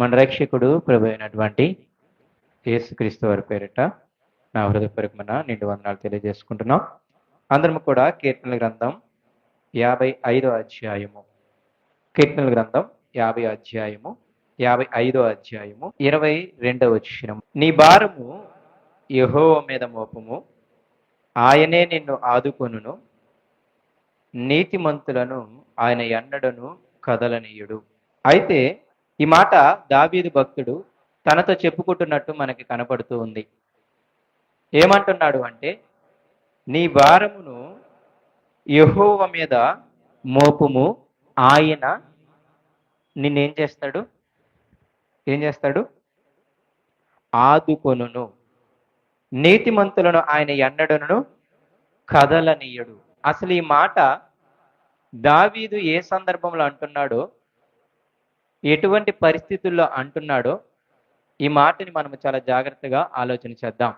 మన రక్షకుడు ప్రభు అయినటువంటి యేసుక్రీస్తు వారి పేరిట నా హృదయపూర్వకమైన నిండు వందనాలు తెలియజేసుకుంటున్నాం. అందరం కూడా కీర్తనల గ్రంథం 55 అధ్యాయము, కీర్తనల గ్రంథం 50 అధ్యాయము, 55 అధ్యాయము 22 వచనం. నీ భారము యెహోవా మీద మోపము, ఆయనే నిన్ను ఆదుకొనును, నీతిమంతులను ఆయన ఎన్నడను కదలనీయుడు. అయితే ఈ మాట దావీదు భక్తుడు తనతో చెప్పుకుంటున్నట్టు మనకి కనపడుతూ ఉంది. ఏమంటున్నాడు అంటే, నీ భారమును యెహోవా మీద మోపుము, ఆయన నిన్నేం చేస్తాడు? ఏం చేస్తాడు? ఆదుకొనును, నీతిమంతులను ఆయన ఎన్నడను కదలనీయుడు. అసలు ఈ మాట దావీదు ఏ సందర్భంలో అంటున్నాడో, ఎటువంటి పరిస్థితుల్లో అంటున్నాడో ఈ మాటని మనం చాలా జాగ్రత్తగా ఆలోచన చేద్దాం.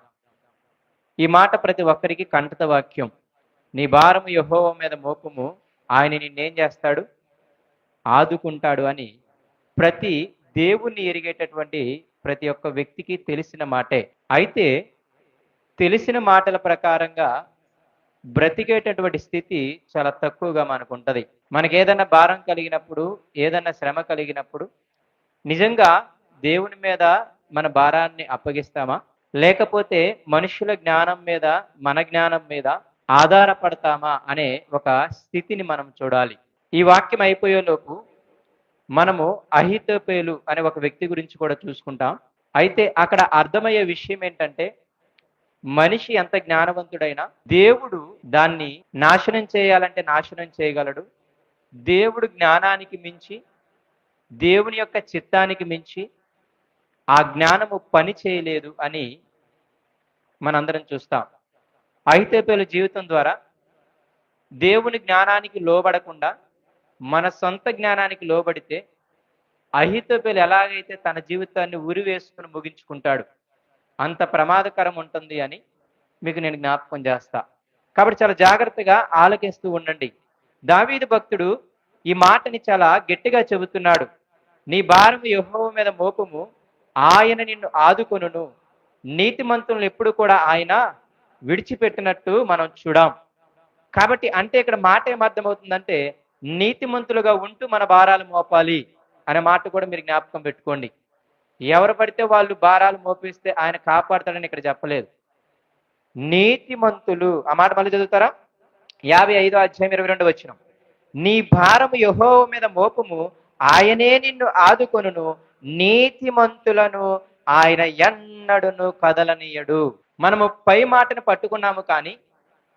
ఈ మాట ప్రతి ఒక్కరికి కంఠత వాక్యం. నీ భారము యెహోవా మీద మోపము, ఆయన నిన్నేం చేస్తాడు? ఆదుకుంటాడు అని ప్రతి దేవుణ్ణి ఎరిగేటటువంటి ప్రతి ఒక్క వ్యక్తికి తెలిసిన మాటే. అయితే తెలిసిన మాటల ప్రకారంగా బ్రతికేటటువంటి స్థితి చాలా తక్కువగా మనకు ఉంటుంది. మనకి ఏదైనా భారం కలిగినప్పుడు, ఏదైనా శ్రమ కలిగినప్పుడు నిజంగా దేవుని మీద మన భారాన్ని అప్పగిస్తామా, లేకపోతే మనుషుల జ్ఞానం మీద, మన జ్ఞానం మీద ఆధారపడతామా అనే ఒక స్థితిని మనం చూడాలి. ఈ వాక్యం అయిపోయేలోపు మనము అహీతోపెలు అనే ఒక వ్యక్తి గురించి కూడా చూసుకుంటాం. అయితే అక్కడ అర్థమయ్యే విషయం ఏంటంటే, మనిషి ఎంత జ్ఞానవంతుడైనా దేవుడు దాన్ని నాశనం చేయాలంటే నాశనం చేయగలడు. దేవుడు జ్ఞానానికి మించి, దేవుని యొక్క చిత్తానికి మించి ఆ జ్ఞానము పని చేయలేదు అని మనందరం చూస్తాం. అహీతోపెలు జీవితం ద్వారా దేవుని జ్ఞానానికి లోబడకుండా మన సొంత జ్ఞానానికి లోబడితే అహీతోపెలు ఎలాగైతే తన జీవితాన్ని ఉరివేసుకుని ముగించుకుంటాడు, అంత ప్రమాదకరం ఉంటుంది అని మీకు నేను జ్ఞాపకం చేస్తా. కాబట్టి చాలా జాగ్రత్తగా ఆలకిస్తూ ఉండండి. దావీదు భక్తుడు ఈ మాటని చాలా గట్టిగా చెబుతున్నాడు. నీ భారము యెహోవా మీద మోపము, ఆయన నిన్ను ఆదుకొనును, నీతిమంతులను ఎప్పుడు కూడా ఆయన విడిచిపెట్టినట్టు మనం చూడాం. కాబట్టి అంటే ఇక్కడ మాట ఏమర్థమవుతుందంటే, నీతిమంతులుగా ఉంటూ మన భారాలు మోపాలి అనే మాట కూడా మీరు జ్ఞాపకం పెట్టుకోండి. ఎవరు పడితే వాళ్ళు భారాలు మోపిస్తే ఆయన కాపాడతాడని ఇక్కడ చెప్పలేదు. నీతిమంతులు, ఆ మాట మళ్ళీ చదువుతారా? 55 అధ్యాయం 22 వచనం. నీ భారము యెహోవా మీద మోపము, ఆయనే నిన్ను ఆదుకొనును, నీతిమంతులను ఆయన ఎన్నడును కదలనీయడు. మనము పై మాటను పట్టుకున్నాము కానీ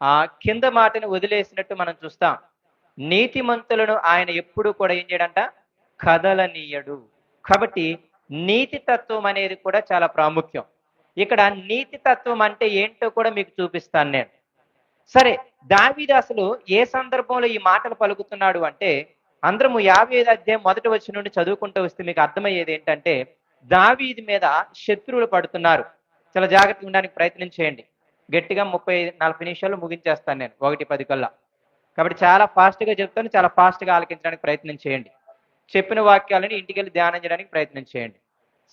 ఆ కింద మాటను వదిలేసినట్టు మనం చూస్తాం. నీతిమంతులను ఆయన ఎప్పుడు కూడా ఏం చేయడంట? కదలనీయడు. కాబట్టి నీతి తత్వం అనేది కూడా చాలా ప్రాముఖ్యం. ఇక్కడ నీతి తత్వం అంటే ఏంటో కూడా మీకు చూపిస్తాను నేను. సరే, దావీదు అసలు ఏ సందర్భంలో ఈ మాటలు పలుకుతున్నాడు అంటే, అందరము 55 అధ్యాయం మొదటి వచనం నుండి చదువుకుంటూ వస్తే మీకు అర్థమయ్యేది ఏంటంటే, దావీదు మీద శత్రువులు పడుతున్నారు. చాలా జాగ్రత్తగా ఉండడానికి ప్రయత్నం చేయండి. గట్టిగా 30-40 నిమిషాలు ముగించేస్తాను నేను, 1:10 కల్లా. కాబట్టి చాలా ఫాస్ట్గా చెప్తాను, చాలా ఫాస్ట్గా ఆలకించడానికి ప్రయత్నం చేయండి. చెప్పిన వాక్యాలని ఇంటికి వెళ్ళి ధ్యానం చేయడానికి ప్రయత్నం చేయండి.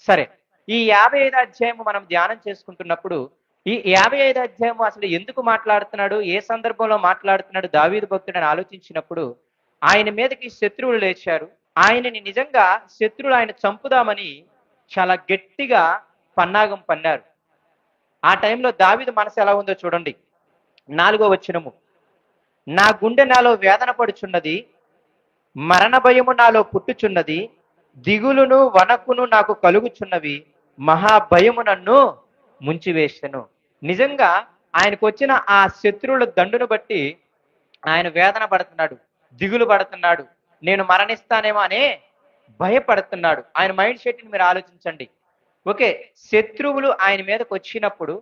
సరే, ఈ 55 అధ్యాయము మనం ధ్యానం చేసుకుంటున్నప్పుడు, ఈ 55 అధ్యాయము అసలు ఎందుకు మాట్లాడుతున్నాడు, ఏ సందర్భంలో మాట్లాడుతున్నాడు దావీదు భక్తుడని ఆలోచించినప్పుడు, ఆయన మీదకి శత్రువులు లేచారు. ఆయనని నిజంగా శత్రువులు ఆయన చంపుదామని చాలా గట్టిగా పన్నాగం పన్నారు. ఆ టైంలో దావీదు మనసు ఎలా ఉందో చూడండి. 4వ వచనము. నా గుండె నాలో వేదన పడుచున్నది, మరణ భయము నాలో పుట్టుచున్నది, దిగులును వనకును నాకు కలుగుచున్నవి, మహాభయము నన్ను ముంచివేసెను. నిజంగా ఆయనకు వచ్చిన ఆ శత్రువుల దండును బట్టి ఆయన వేదన పడుతున్నాడు, దిగులు పడుతున్నాడు, నేను మరణిస్తానేమో అనే భయపడుతున్నాడు. ఆయన మైండ్ సెట్ని మీరు ఆలోచించండి. ఓకే, శత్రువులు ఆయన మీదకి వచ్చినప్పుడు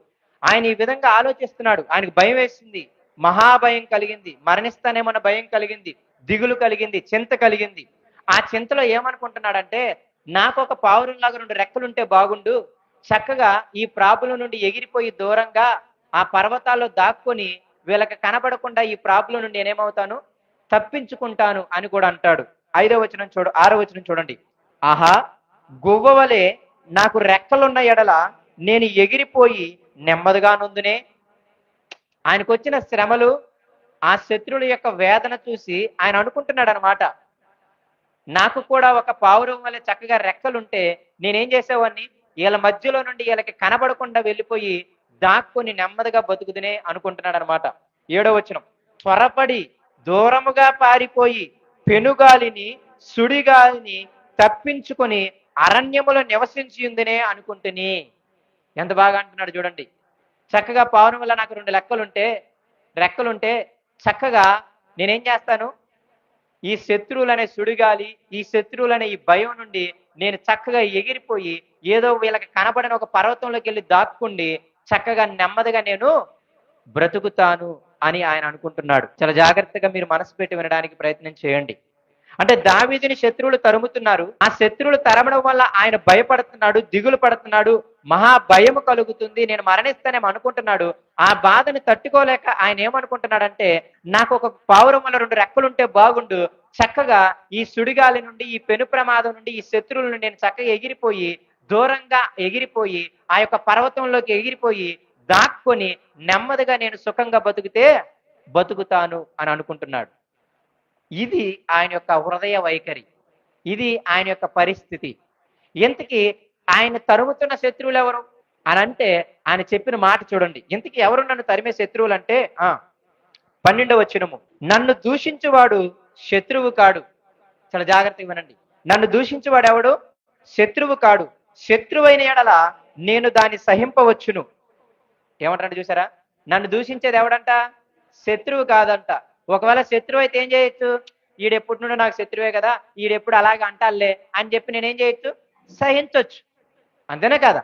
ఆయన ఈ విధంగా ఆలోచిస్తున్నాడు. ఆయనకు భయం వేసింది, మహాభయం కలిగింది, మరణిస్తానేమన్న భయం కలిగింది, దిగులు కలిగింది, చింత కలిగింది. ఆ చింతలో ఏమనుకుంటున్నాడంటే, నాకు ఒక పావురంలాగా 2 రెక్కలుంటే బాగుండు, చక్కగా ఈ ప్రాబ్లం నుండి ఎగిరిపోయి దూరంగా ఆ పర్వతాల్లో దాక్కొని వీళ్ళకి కనబడకుండా ఈ ప్రాబ్లం నుండి నేనేమవుతాను? తప్పించుకుంటాను అని కూడా అంటాడు. 5వ వచనం 6వ వచనం చూడండి. ఆహా, గువ్వవలే నాకు రెక్కలున్న ఎడల నేను ఎగిరిపోయి నెమ్మదిగా నుందునే. ఆయనకు వచ్చిన శ్రమలు, ఆ శత్రువుల యొక్క వేదన చూసి ఆయన అనుకుంటున్నాడు అనమాట, నాకు కూడా ఒక పావురం వల్ల చక్కగా రెక్కలుంటే నేనేం చేసేవాడిని, వీళ్ళ మధ్యలో నుండి వీళ్ళకి కనబడకుండా వెళ్ళిపోయి దాక్కుని నెమ్మదిగా బతుకుదునే అనుకుంటున్నాడు అనమాట. 7వ వచనం, త్వరపడి దూరముగా పారిపోయి పెనుగాలిని సుడిగాలిని తప్పించుకొని అరణ్యములో నివసించి ఉందినే అనుకుంటుని. ఎంత బాగా అంటున్నాడు చూడండి. చక్కగా పావురం వల్ల నాకు 2 రెక్కలుంటే చక్కగా నేనేం చేస్తాను, ఈ శత్రువులనే సుడిగాలి, ఈ శత్రువులనే ఈ భయం నుండి నేను చక్కగా ఎగిరిపోయి ఏదో వీళ్ళకి కనబడిన ఒక పర్వతంలోకి వెళ్ళి దాక్కుండి చక్కగా నెమ్మదిగా నేను బ్రతుకుతాను అని ఆయన అనుకుంటున్నాడు. చాలా జాగ్రత్తగా మీరు మనసు పెట్టి వినడానికి ప్రయత్నం చేయండి. అంటే దావీదుని శత్రువులు తరుముతున్నారు. ఆ శత్రువులు తరమడం వల్ల ఆయన భయపడుతున్నాడు, దిగులు పడుతున్నాడు, మహా భయము కలుగుతుంది, నేను మరణిస్తానేమో అనుకుంటున్నాడు. ఆ బాధను తట్టుకోలేక ఆయన ఏమనుకుంటున్నాడంటే, నాకు ఒక పావురం వల్ల 2 రెక్కలుంటే బాగుండు, చక్కగా ఈ సుడిగాలి నుండి, ఈ పెను ప్రమాదం నుండి, ఈ శత్రువుల నుండి నేను చక్కగా ఎగిరిపోయి దూరంగా ఎగిరిపోయి ఆ యొక్క పర్వతంలోకి ఎగిరిపోయి దాక్కొని నెమ్మదిగా నేను సుఖంగా బతుకుతాను అని అనుకుంటున్నాడు. ఇది ఆయన యొక్క హృదయ వైఖరి, ఇది ఆయన యొక్క పరిస్థితి. ఇంతకీ ఆయన తరుముతున్న శత్రువులు ఎవరు అని అంటే ఆయన చెప్పిన మాట చూడండి. ఇంతకీ ఎవరు నన్ను తరిమే శత్రువులు అంటే 12వ వచనము, నన్ను దూషించువాడు శత్రువు కాడు. చాలా జాగ్రత్తగా వినండి. నన్ను దూషించువాడు ఎవడు? శత్రువు కాడు. శత్రువైన ఎడల నేను దాన్ని సహింపవచ్చును. ఏమంటారంటే చూసారా, నన్ను దూషించేది ఎవడంట? శత్రువు కాదంట. ఒకవేళ శత్రువు అయితే ఏం చేయొచ్చు, ఈడెప్పుడు నుండి నాకు శత్రువే కదా, ఈడెప్పుడు అలాగే అంటాలే అని చెప్పి నేనేం చేయొచ్చు, సహించవచ్చు. అంతేనే కదా,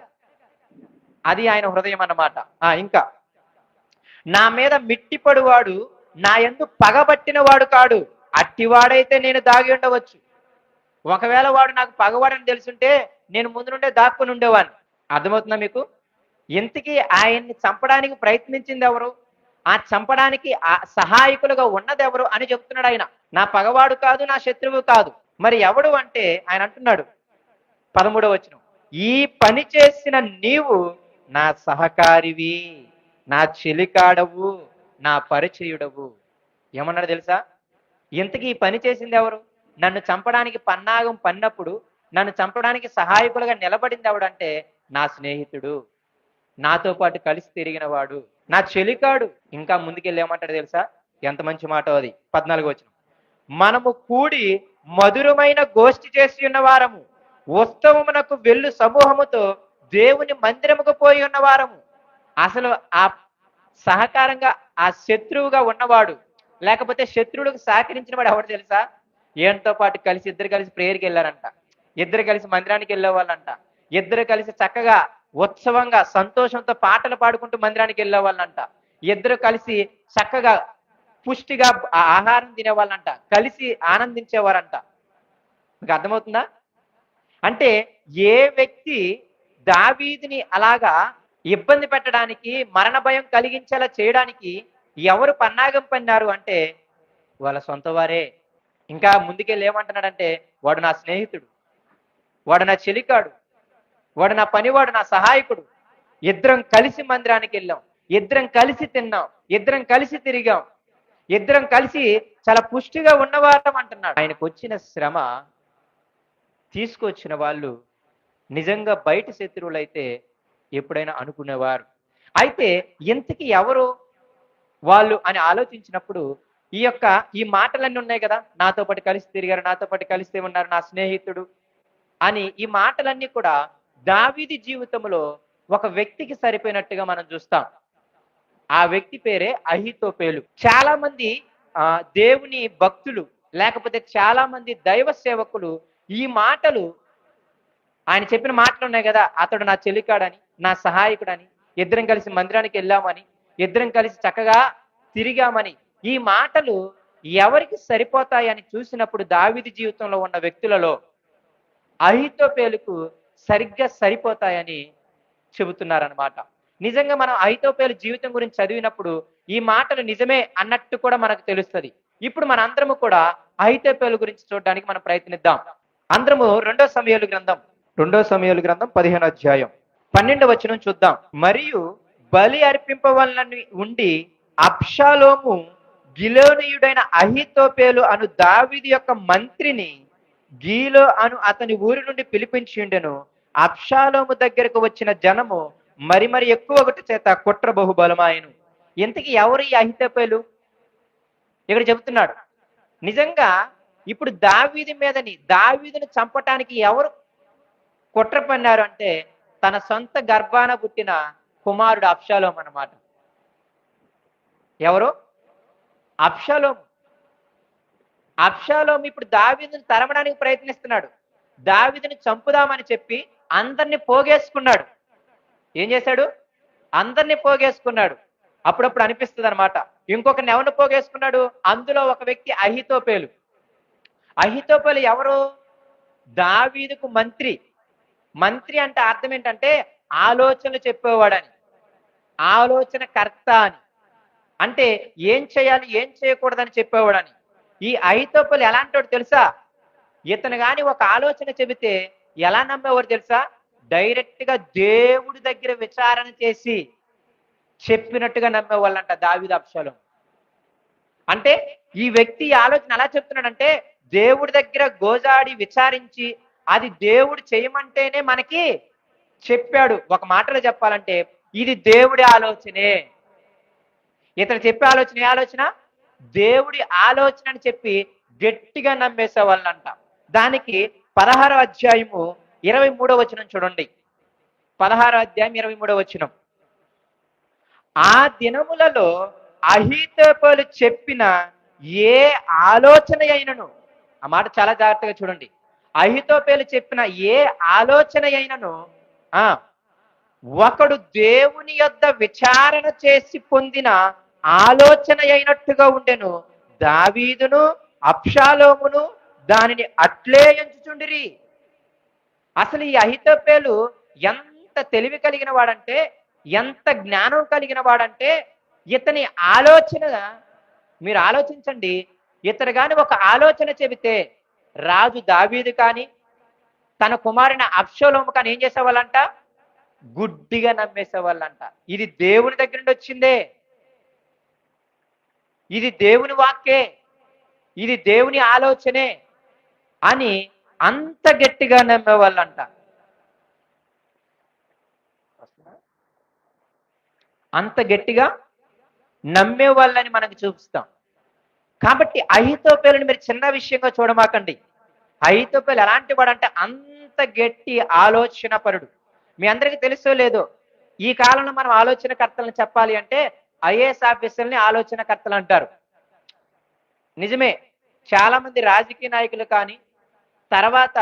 అది ఆయన హృదయం అన్నమాట. ఇంకా, నా మీద మిట్టిపడువాడు నా యందు పగబట్టిన వాడు కాడు, అట్టివాడైతే నేను దాగి ఉండవచ్చు. ఒకవేళ వాడు నాకు పగవాడని తెలుసుంటే నేను ముందు నుండే దాక్కుని ఉండేవాడిని. అర్థమవుతుందా మీకు? ఇంతకీ ఆయన్ని చంపడానికి ప్రయత్నించింది ఎవరు, ఆ చంపడానికి సహాయకులుగా ఉన్నది ఎవరు అని చెప్తున్నాడు ఆయన. నా పగవాడు కాదు, నా శత్రువు కాదు. మరి ఎవడు అంటే ఆయన అంటున్నాడు 13వ వచనం, ఈ పని చేసిన నీవు నా సహకారివి, నా చెలికాడవు, నా పరిచయుడవు. ఏమన్నాడు తెలుసా? ఇంతకీ ఈ పని చేసింది ఎవరు? నన్ను చంపడానికి పన్నాగం పన్నప్పుడు నన్ను చంపడానికి సహాయకులుగా నిలబడింది ఎవడంటే నా స్నేహితుడు, నాతో పాటు కలిసి తిరిగిన వాడు, నా చెలికాడు. ఇంకా ముందుకెళ్ళి ఏమంటాడు తెలుసా? ఎంత మంచి మాట అది. 14వ వచనం, మనము కూడి మధురమైన గోష్ఠి చేసి ఉన్న వారము, ఉత్సవమునకు వెళ్ళు సమూహముతో దేవుని మందిరముకు పోయి ఉన్న వారము. అసలు ఆ సహకారంగా ఆ శత్రువుగా ఉన్నవాడు, లేకపోతే శత్రువులకు సహకరించిన వాడు ఎవరు తెలుసా? ఏంతో పాటు కలిసి ఇద్దరు కలిసి ప్రేయర్కి వెళ్ళారంట, ఇద్దరు కలిసి మందిరానికి వెళ్ళే వాళ్ళంట, ఇద్దరు కలిసి చక్కగా ఉత్సవంగా సంతోషంతో పాటలు పాడుకుంటూ మందిరానికి వెళ్ళే వాళ్ళంట, ఇద్దరు కలిసి చక్కగా పుష్టిగా ఆహారం తినేవాళ్ళంట, కలిసి ఆనందించేవారంట. మీకు అర్థమవుతుందా? అంటే ఏ వ్యక్తి దావీదుని అలాగా ఇబ్బంది పెట్టడానికి, మరణ భయం కలిగించేలా చేయడానికి ఎవరు పన్నాగం పన్నారు అంటే వాళ్ళ సొంత వారే. ఇంకా ముందుకెళ్ళి ఏమంటున్నాడంటే, వాడు నా స్నేహితుడు, వాడు నా చెలికాడు, వాడు నా పనివాడు, నా సహాయకుడు. ఇద్దరం కలిసి మందిరానికి వెళ్ళాం, ఇద్దరం కలిసి తిన్నాం, ఇద్దరం కలిసి తిరిగాం, ఇద్దరం కలిసి చాలా పుష్టిగా ఉన్నవారం అంటున్నాడు. ఆయనకు వచ్చిన శ్రమ తీసుకొచ్చిన వాళ్ళు నిజంగా బయట శత్రువులు అయితే ఎప్పుడైనా అనుకునేవారు. అయితే ఇంతకీ ఎవరు వాళ్ళు అని ఆలోచించినప్పుడు ఈ మాటలన్నీ ఉన్నాయి కదా, నాతో పాటు కలిసి తిరిగారు, నాతో పాటు కలిసి ఉన్నారు, నా స్నేహితుడు అని. ఈ మాటలన్నీ కూడా దావీదు జీవితంలో ఒక వ్యక్తికి సరిపోయినట్టుగా మనం చూస్తాం. ఆ వ్యక్తి పేరే అహీతోపేలు. చాలా మంది దేవుని భక్తులు, లేకపోతే చాలా మంది దైవ సేవకులు ఈ మాటలు, ఆయన చెప్పిన మాటలు ఉన్నాయి కదా, అతడు నా చెలికాడని, నా సహాయకుడని, ఇద్దరం కలిసి మందిరానికి వెళ్ళామని, ఇద్దరం కలిసి చక్కగా తిరిగామని, ఈ మాటలు ఎవరికి సరిపోతాయని చూసినప్పుడు దావీదు జీవితంలో ఉన్న వ్యక్తులలో అహీతోపేలుకు సరిగ్గా సరిపోతాయని చెబుతున్నారనమాట. నిజంగా మనం అహీతోపేలు జీవితం గురించి చదివినప్పుడు ఈ మాటలు నిజమే అన్నట్టు కూడా మనకు తెలుస్తుంది. ఇప్పుడు మన అందరము కూడా అహీతోపేలు గురించి చూడడానికి మనం ప్రయత్నిద్దాం. అందరము 2వ సమూయేలు గ్రంథం రెండో సమూయేలు గ్రంథం 15వ అధ్యాయం 12వ వచనం చూద్దాం. మరియు బలి అర్పింపవలనని ఉండి అబ్షాలోము గిలోనీయుడైన అహీతోపేలు అను దావీదు యొక్క మంత్రిని గీలో అను అతని ఊరి నుండి పిలిపించిండెను. అబ్షాలోము దగ్గరకు వచ్చిన జనము మరి ఎక్కువ ఒకటి చేత కుట్ర బహుబలమాయను. ఇంతకీ ఎవరు ఈ అహీతోపేలు? ఇక్కడ చెబుతున్నాడు. నిజంగా ఇప్పుడు దావీదుని చంపటానికి ఎవరు కుట్ర పన్నారు అంటే తన సొంత గర్భాన పుట్టిన కుమారుడు అబ్షాలోము అన్నమాట. ఎవరు? అబ్షాలోము. అబ్షాలోము ఇప్పుడు దావీదుని తరమడానికి ప్రయత్నిస్తున్నాడు. దావీదుని చంపుదామని చెప్పి అందరినీ పోగేసుకున్నాడు. ఏం చేశాడు? అందరినీ పోగేసుకున్నాడు. అప్పుడప్పుడు అనిపిస్తుంది అనమాట. ఇంకొకరిని ఎవరిని పోగేసుకున్నాడు? అందులో ఒక వ్యక్తి అహీతోపేలు. అహీతోపేలు ఎవరు? దావీదుకు మంత్రి. మంత్రి అంటే అర్థం ఏంటంటే ఆలోచనలు చెప్పేవాడని, ఆలోచనకర్త అని. అంటే ఏం చేయాలి ఏం చేయకూడదని చెప్పేవాడని. ఈ అహీతోపేలు ఎలాంటోడు తెలుసా? ఇతను గాని ఒక ఆలోచన చెబితే ఎలా నమ్మేవాడు తెలుసా? డైరెక్ట్ గా దేవుడి దగ్గర విచారణ చేసి చెప్పినట్టుగా నమ్మేవాళ్ళంట దావీదు, అబ్షాలోము. అంటే ఈ వ్యక్తి ఆలోచన ఎలా చెప్తున్నాడంటే దేవుడి దగ్గర గోజాడి విచారించి అది దేవుడు చేయమంటేనే మనకి చెప్పాడు. ఒక మాటలో చెప్పాలంటే ఇది దేవుడి ఆలోచనే. ఇతను చెప్పే ఆలోచన ఏ ఆలోచన? దేవుడి ఆలోచన అని చెప్పి గట్టిగా నమ్మేసే వాళ్ళంట. దానికి 16వ అధ్యాయము 23వ వచనం చూడండి. 16వ అధ్యాయం 23వ వచనం. ఆ దినములలో అహీతోపేలు చెప్పిన ఏ ఆలోచన అయినను, ఆ మాట చాలా జాగ్రత్తగా చూడండి. అహీతోపేలు చెప్పిన ఏ ఆలోచన అయినను ఒకడు దేవుని యొద్ద విచారణ చేసి పొందిన ఆలోచన అయినట్టుగా ఉండెను. దావీదును అబ్షాలోమును దానిని అట్లే ఎంచుచుండిరి. అసలు ఈ అహీతోపేలు ఎంత తెలివి కలిగిన వాడంటే, ఎంత జ్ఞానం కలిగిన వాడంటే, ఇతని ఆలోచన మీరు ఆలోచించండి. ఇతడు గాని ఒక ఆలోచన చెబితే రాజు దావీదు కానీ తన కుమారుని అబ్షాలోము కానీ ఏం చేసేవాళ్ళంట? గుడ్డిగా నమ్మేసేవాళ్ళంట. ఇది దేవుని దగ్గర నుండి వచ్చిందే, ఇది దేవుని వాక్కే, ఇది దేవుని ఆలోచనే అని అంత గట్టిగా నమ్మేవాళ్ళంట. అంత గట్టిగా నమ్మేవాళ్ళని మనకు చూపిస్తాం. కాబట్టి అహీతోపేలుని మీరు చిన్న విషయంగా చూడమాకండి. అహీతోపేలు ఎలాంటి వాడంటే అంత గట్టి ఆలోచన పరుడు. మీ అందరికీ తెలుసో లేదో, ఈ కాలంలో మనం ఆలోచనకర్తలను చెప్పాలి అంటే ఐఏఎస్ ఆఫీసర్ని ఆలోచనకర్తలు అంటారు. నిజమే, చాలా మంది రాజకీయ నాయకులు కానీ తర్వాత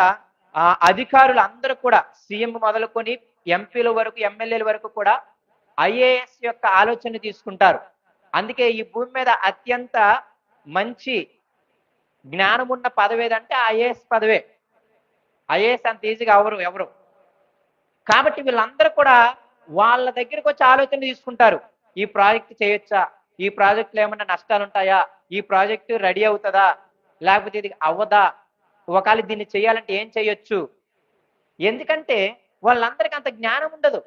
అధికారులు అందరూ కూడా సీఎం మొదలుకొని ఎంపీల వరకు ఎమ్మెల్యేల వరకు కూడా ఐఏఎస్ యొక్క ఆలోచన తీసుకుంటారు. అందుకే ఈ భూమి మీద అత్యంత మంచి జ్ఞానం ఉన్న పదవి ఏదంటే ఐఏఎస్ పదవే. ఐఏఎస్ అంత ఈజీగా ఎవరు. కాబట్టి వీళ్ళందరూ కూడా వాళ్ళ దగ్గరకు వచ్చి ఆలోచన తీసుకుంటారు. ఈ ప్రాజెక్ట్ చేయొచ్చా, ఈ ప్రాజెక్టులో ఏమన్నా నష్టాలు ఉంటాయా, ఈ ప్రాజెక్టు రెడీ అవుతుందా, లేకపోతే ఇది అవ్వదా, ఒకవేళ దీన్ని చేయాలంటే ఏం చేయొచ్చు. ఎందుకంటే వాళ్ళందరికీ అంత జ్ఞానం ఉండదు.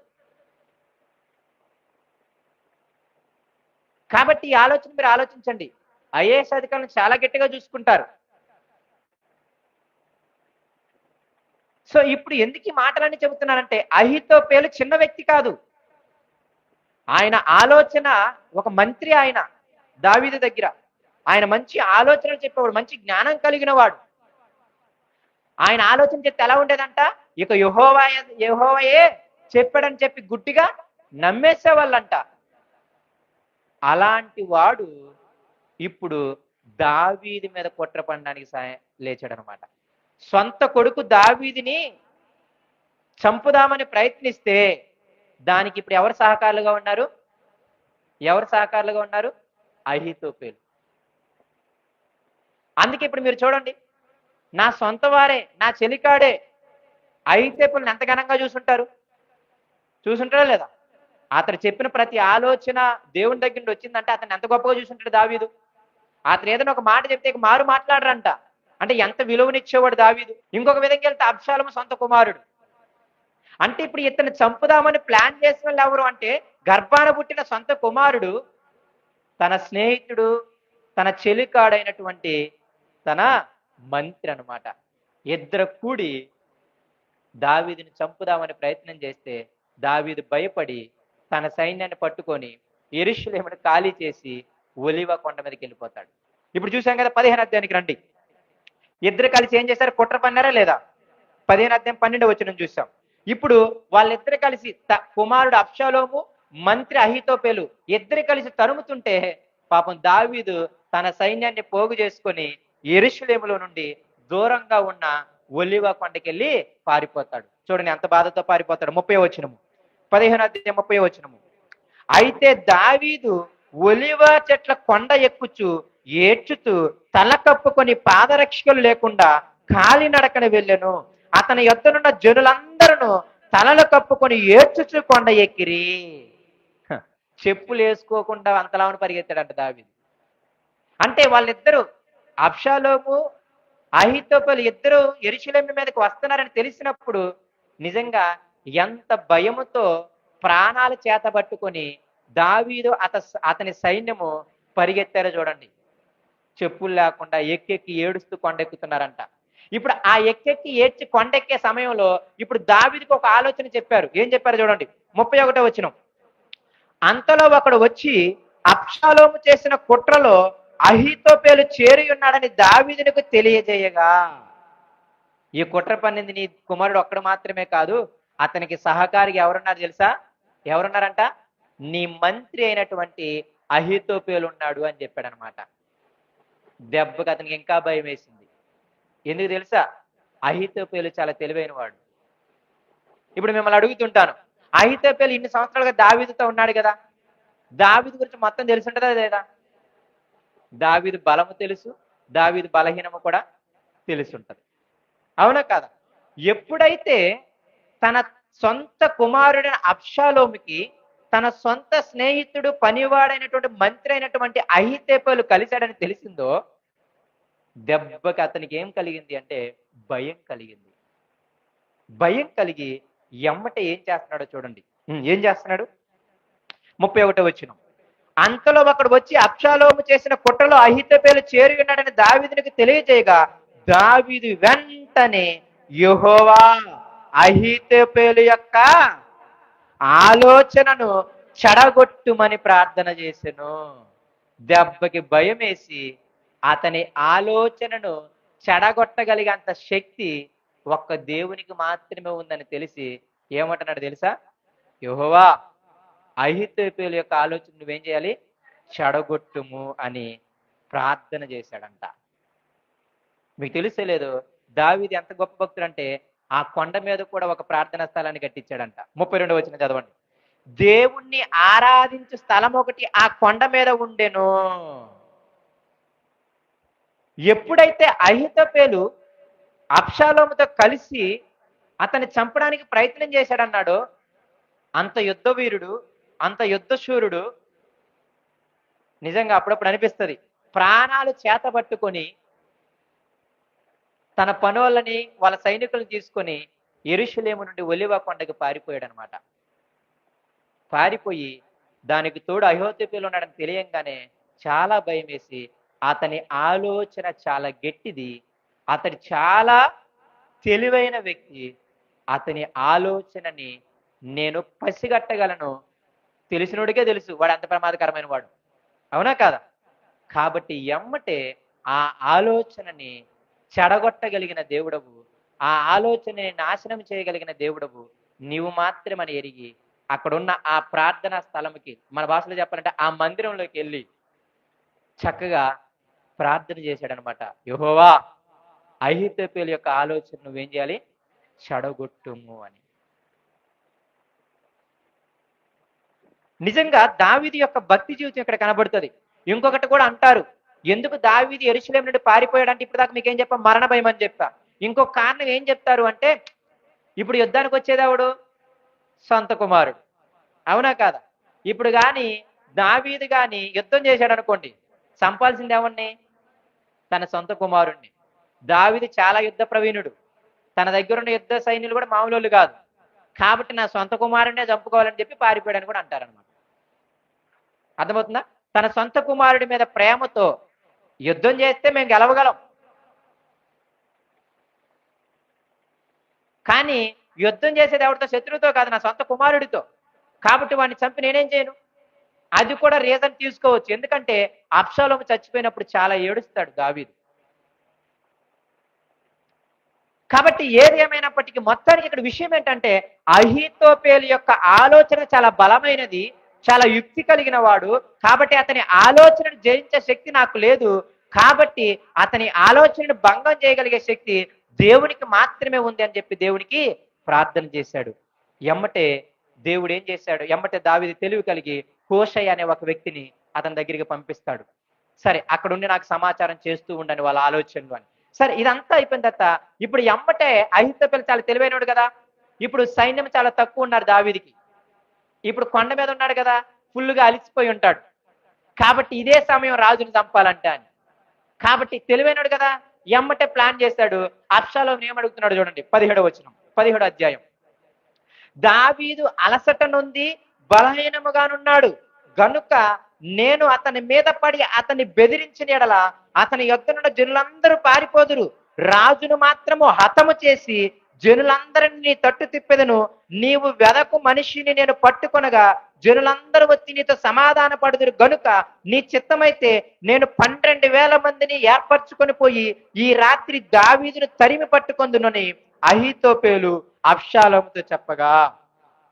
కాబట్టి ఈ ఆలోచన మీరు ఆలోచించండి. ఐఏఎస్ అధికారులను చాలా గట్టిగా చూసుకుంటారు. సో ఇప్పుడు ఎందుకు ఈ మాటలన్నీ చెబుతున్నానంటే అహీతోపేలు చిన్న వ్యక్తి కాదు. ఆయన ఆలోచన ఒక మంత్రి. ఆయన దావీదు దగ్గర ఆయన మంచి ఆలోచనలు చెప్పేవాడు, మంచి జ్ఞానం కలిగిన వాడు. ఆయన ఆలోచన చెప్తే ఎలా ఉండేదంట? ఇక యెహోవాయే చెప్పాడని చెప్పి గుడ్డిగా నమ్మేసేవాళ్ళంట. అలాంటి వాడు ఇప్పుడు దావీదు మీద కుట్ర పడడానికి లేచాడనమాట. సొంత కొడుకు దావీదుని చంపుదామని ప్రయత్నిస్తే దానికి ఇప్పుడు ఎవరు సహకారులుగా ఉన్నారు? అహీతోపేలు. అందుకే ఇప్పుడు మీరు చూడండి, నా సొంత వారే, నా చెలికాడే అహీతోపేలుని ఎంత ఘనంగా చూసుంటారా లేదా? అతను చెప్పిన ప్రతి ఆలోచన దేవుని దగ్గర నుండి వచ్చిందంటే అతను ఎంత గొప్పగా చూసుంటాడు దావీదు. అతను ఏదైనా ఒక మాట చెప్తే మారు మాట్లాడరంట. అంటే ఎంత విలువనిచ్చేవాడు దావీదు. ఇంకొక విధంగా వెళ్తే అబ్షాలోము సొంత కుమారుడు. అంటే ఇప్పుడు ఇతను చంపుదామని ప్లాన్ చేసిన వాళ్ళు ఎవరు అంటే గర్భాన పుట్టిన సొంత కుమారుడు, తన స్నేహితుడు, తన చెలికాడైనటువంటి తన మంత్రి అన్నమాట. ఇద్దరు కూడి దావీదుని చంపుదామని ప్రయత్నం చేస్తే దావీదు భయపడి తన సైన్యాన్ని పట్టుకొని యెరూషలేమును ఖాళీ చేసి ఒలీవ కొండ మీదకి వెళ్ళిపోతాడు. ఇప్పుడు చూసాం కదా, 15వ అధ్యాయానికి రండి. ఇద్దరు కలిసి ఏం చేశారు? కుట్ర పన్నారా లేదా? 15వ అధ్యాయం 12వ వచనం చూసాం. ఇప్పుడు వాళ్ళిద్దరు కలిసి కుమారుడు అబ్షాలోము, మంత్రి అహీతోపెలు ఇద్దరు కలిసి తరుముతుంటే పాపం దావీదు తన సైన్యాన్ని పోగు చేసుకొని యెరూషలేములో నుండి దూరంగా ఉన్న ఒలీవ కొండకెళ్ళి పారిపోతాడు. చూడండి ఎంత బాధతో పారిపోతాడు. 30వ వచనము, 15వ అధ్యాయం 30వ వచనము. అయితే దావీదు ఒలీవ చెట్ల కొండ ఎక్కుచు ఏడ్చుతూ తల కప్పుకొని పాదరక్షకులు లేకుండా కాలినడకన వెళ్ళెను. అతని యొద్దనున్న జనులందరూ తలలు కప్పుకొని ఏడ్చుచు కొండ ఎక్కిరి. చెప్పులు వేసుకోకుండా అంతలావని పరిగెత్తాడంట దావీదు. అంటే వాళ్ళిద్దరూ, అబ్షాలోము అహీతోపెలు ఇద్దరు యెరూషలేము మీదకి వస్తున్నారని తెలిసినప్పుడు నిజంగా ఎంత భయముతో ప్రాణాలు చేతబట్టుకొని దావీదు అతని సైన్యము పరిగెత్తారో చూడండి. చెప్పులు లేకుండా ఎక్కెక్కి ఏడుస్తూ కొండెక్కుతున్నారంట. ఇప్పుడు ఆ ఎక్కెక్కి ఏడ్చి కొండెక్కే సమయంలో ఇప్పుడు దావీదుకు ఒక ఆలోచన చెప్పారు. ఏం చెప్పారు చూడండి, 31వ వచనం. అంతలో ఒకడు వచ్చి అబ్షాలోము చేసిన కుట్రలో అహీతోపెలు చేరి ఉన్నాడని దావీదునికి తెలియజేయగా. ఈ కుట్ర పన్నింది నీ కుమారుడు ఒక్కడు మాత్రమే కాదు, అతనికి సహకారిగా ఎవరున్నారు తెలుసా? ఎవరున్నారంట? నీ మంత్రి అయినటువంటి అహీతోపెలు ఉన్నాడు అని చెప్పాడు అనమాట. దెబ్బకి అతనికి ఇంకా భయం వేసింది. ఎందుకు తెలుసా? అహీతోపెలు చాలా తెలివైన వాడు. ఇప్పుడు మిమ్మల్ని అడుగుతుంటాను, అహీతోపెలు ఇన్ని సంవత్సరాలుగా దావీదుతో ఉన్నాడు కదా, దావీదు గురించి మొత్తం తెలిసి ఉంటుందా లేదా? దావీదు బలము తెలుసు, దావీదు బలహీనము కూడా తెలిసి ఉంటుంది. అవునా కాదా? ఎప్పుడైతే తన సొంత కుమారుడైన అబ్షాలోముకి తన సొంత స్నేహితుడు పనివాడైనటువంటి మంత్రి అయినటువంటి అహీతోపెలు కలిశాడని తెలిసిందో దెబ్బకి అతనికి ఏం కలిగింది అంటే భయం కలిగింది. భయం కలిగి ఎమ్మటే ఏం చేస్తున్నాడో చూడండి. ఏం చేస్తున్నాడు? 31వ వచనం. అంతలో ఒకడు వచ్చి అబ్షాలోము చేసిన కుట్రలో అహీతోపెలు చేరి ఉన్నాడని దావీదునికి తెలియజేయగా దావీదు వెంటనే యెహోవా అహీతోపెలు యొక్క ఆలోచనను చెడగొట్టుమని ప్రార్థన చేసెను. దెబ్బకి భయం వేసి అతని ఆలోచనను చెడగొట్టగలిగేంత శక్తి ఒక్క దేవునికి మాత్రమే ఉందని తెలిసి ఏమంటున్నాడు తెలుసా? యెహోవా అహీతోపెలు యొక్క ఆలోచన నువ్వేం చేయాలి? చెడగొట్టుము అని ప్రార్థన చేశాడంట. మీకు తెలిసేలేదు, దావీదు ఎంత గొప్ప భక్తుడు అంటే ఆ కొండ మీద కూడా ఒక ప్రార్థనా స్థలాన్ని కట్టించాడంట. 32వ వచనం చదవండి. దేవుణ్ణి ఆరాధించు స్థలం ఒకటి ఆ కొండ మీద ఉండెను. ఎప్పుడైతే అహీతోపెలు అబ్షాలోముతో కలిసి అతన్ని చంపడానికి ప్రయత్నం చేశాడన్నాడో, అంత యుద్ధ వీరుడు, అంత యుద్ధశూరుడు, నిజంగా అప్పుడప్పుడు అనిపిస్తుంది, ప్రాణాలు చేతబట్టుకొని తన పనులని వాళ్ళ సైనికులను తీసుకొని యెరూషలేము నుండి ఒలీవ కొండకి పారిపోయాడు అనమాట. పారిపోయి దానికి తోడు అహీతోపెలు ఉన్నాడని తెలియంగానే చాలా భయం వేసి అతని ఆలోచన చాలా గట్టిది, అతడు చాలా తెలివైన వ్యక్తి, అతని ఆలోచనని నేను పసిగట్టగలను, తెలిసినోడికే తెలుసు వాడు అంత ప్రమాదకరమైన వాడు. అవునా కాదా? కాబట్టి ఎమ్మటే ఆ ఆలోచనని చెడగొట్టగలిగిన దేవుడవు, ఆ ఆలోచనని నాశనం చేయగలిగిన దేవుడవు నీవు మాత్రమని ఎరిగి అక్కడున్న ఆ ప్రార్థనా స్థలంకి, మన భాషలో చెప్పాలంటే ఆ మందిరంలోకి వెళ్ళి చక్కగా ప్రార్థన చేశాడనమాట. యెహోవా అహీతోపెలు యొక్క ఆలోచన నువ్వేం చేయాలి? చెడగొట్టుము అని. నిజంగా దావీదు యొక్క భక్తి జీవితం ఇక్కడ కనబడుతుంది. ఇంకొకటి కూడా అంటారు, ఎందుకు దావీదు యెరూషలేము నుండి పారిపోయాడంటే ఇప్పుడు దాకా మీకేం చెప్పా? మరణ భయం అని చెప్పా. ఇంకొక కారణం ఏం చెప్తారు అంటే, ఇప్పుడు యుద్ధానికి వచ్చేదేవుడు? సొంత కుమారుడు. అవునా కాదా? ఇప్పుడు కానీ దావీదు కానీ యుద్ధం చేశాడు అనుకోండి, చంపాల్సింది ఎవరిని? తన సొంత కుమారుణ్ణి. దావీదు చాలా యుద్ధ ప్రవీణుడు, తన దగ్గర ఉన్న యుద్ధ సైన్యులు కూడా మామూలు కాదు. కాబట్టి నా సొంత కుమారుడినే చంపుకోవాలని చెప్పి పారిపోయాడని కూడా అంటారనమాట. అర్థమవుతుందా? తన సొంత కుమారుడి మీద ప్రేమతో యుద్ధం చేస్తే మేము గెలవగలం, కానీ యుద్ధం చేసేది ఎవరితో? శత్రువుతో కాదు, నా సొంత కుమారుడితో. కాబట్టి వాడిని చంపి నేనేం చేయను? అది కూడా రీజన్ తీసుకోవచ్చు. ఎందుకంటే అబ్షాలోము చచ్చిపోయినప్పుడు చాలా ఏడుస్తాడు దావీదు. కాబట్టి ఏది ఏమైనప్పటికీ మొత్తానికి ఇక్కడ విషయం ఏంటంటే అహీతోపేలు యొక్క ఆలోచన చాలా బలమైనది, చాలా యుక్తి కలిగిన వాడు. కాబట్టి అతని ఆలోచనను జయించే శక్తి నాకు లేదు. కాబట్టి అతని ఆలోచనను భంగం చేయగలిగే శక్తి దేవునికి మాత్రమే ఉంది అని చెప్పి దేవునికి ప్రార్థన చేశాడు. ఎమ్మటే దేవుడు ఏం చేశాడు? ఎమ్మటే దావీదు తెలివి కలిగి హూషై అనే ఒక వ్యక్తిని అతని దగ్గరికి పంపిస్తాడు. సరే, అక్కడ ఉండి నాకు సమాచారం చేస్తూ ఉండని వాళ్ళ ఆలోచనలు అని. సరే, ఇదంతా అయిపోయిన తర్వాత ఇప్పుడు ఎమ్మటే అహీతోపెలు చాలా తెలివైనడు కదా. ఇప్పుడు సైన్యం చాలా తక్కువ ఉన్నారు దావీదికి. ఇప్పుడు కొండ మీద ఉన్నాడు కదా, ఫుల్గా అలిసిపోయి ఉంటాడు. కాబట్టి ఇదే సమయం రాజుని చంపాలంట అని. కాబట్టి తెలివైనడు కదా, ఎమ్మటే ప్లాన్ చేశాడు. అబ్షాలోము ఏమడుగుతున్నాడు చూడండి, 17వ వచనం, 17వ అధ్యాయం. దావీదు అలసట నొంది బలహీనముగానున్నాడు గనుక నేను అతని మీద పడి అతన్ని బెదిరించిన ఎడల అతని యొద్దనున్న జనులందరూ పారిపోదురు, రాజును మాత్రము హతము చేసి జనులందరినీ తట్టు తిప్పెదను. నీవు వెదకు మనిషిని నేను పట్టుకొనగా జనులందరూ వచ్చి నీతో సమాధాన పడుదురు గనుక నీ చిత్తమైతే నేను 12,000 మందిని ఏర్పరచుకొని పోయి ఈ రాత్రి దావీదును తరిమి పట్టుకొందునని అహీతోపేలు అబ్షాలోముతో చెప్పగా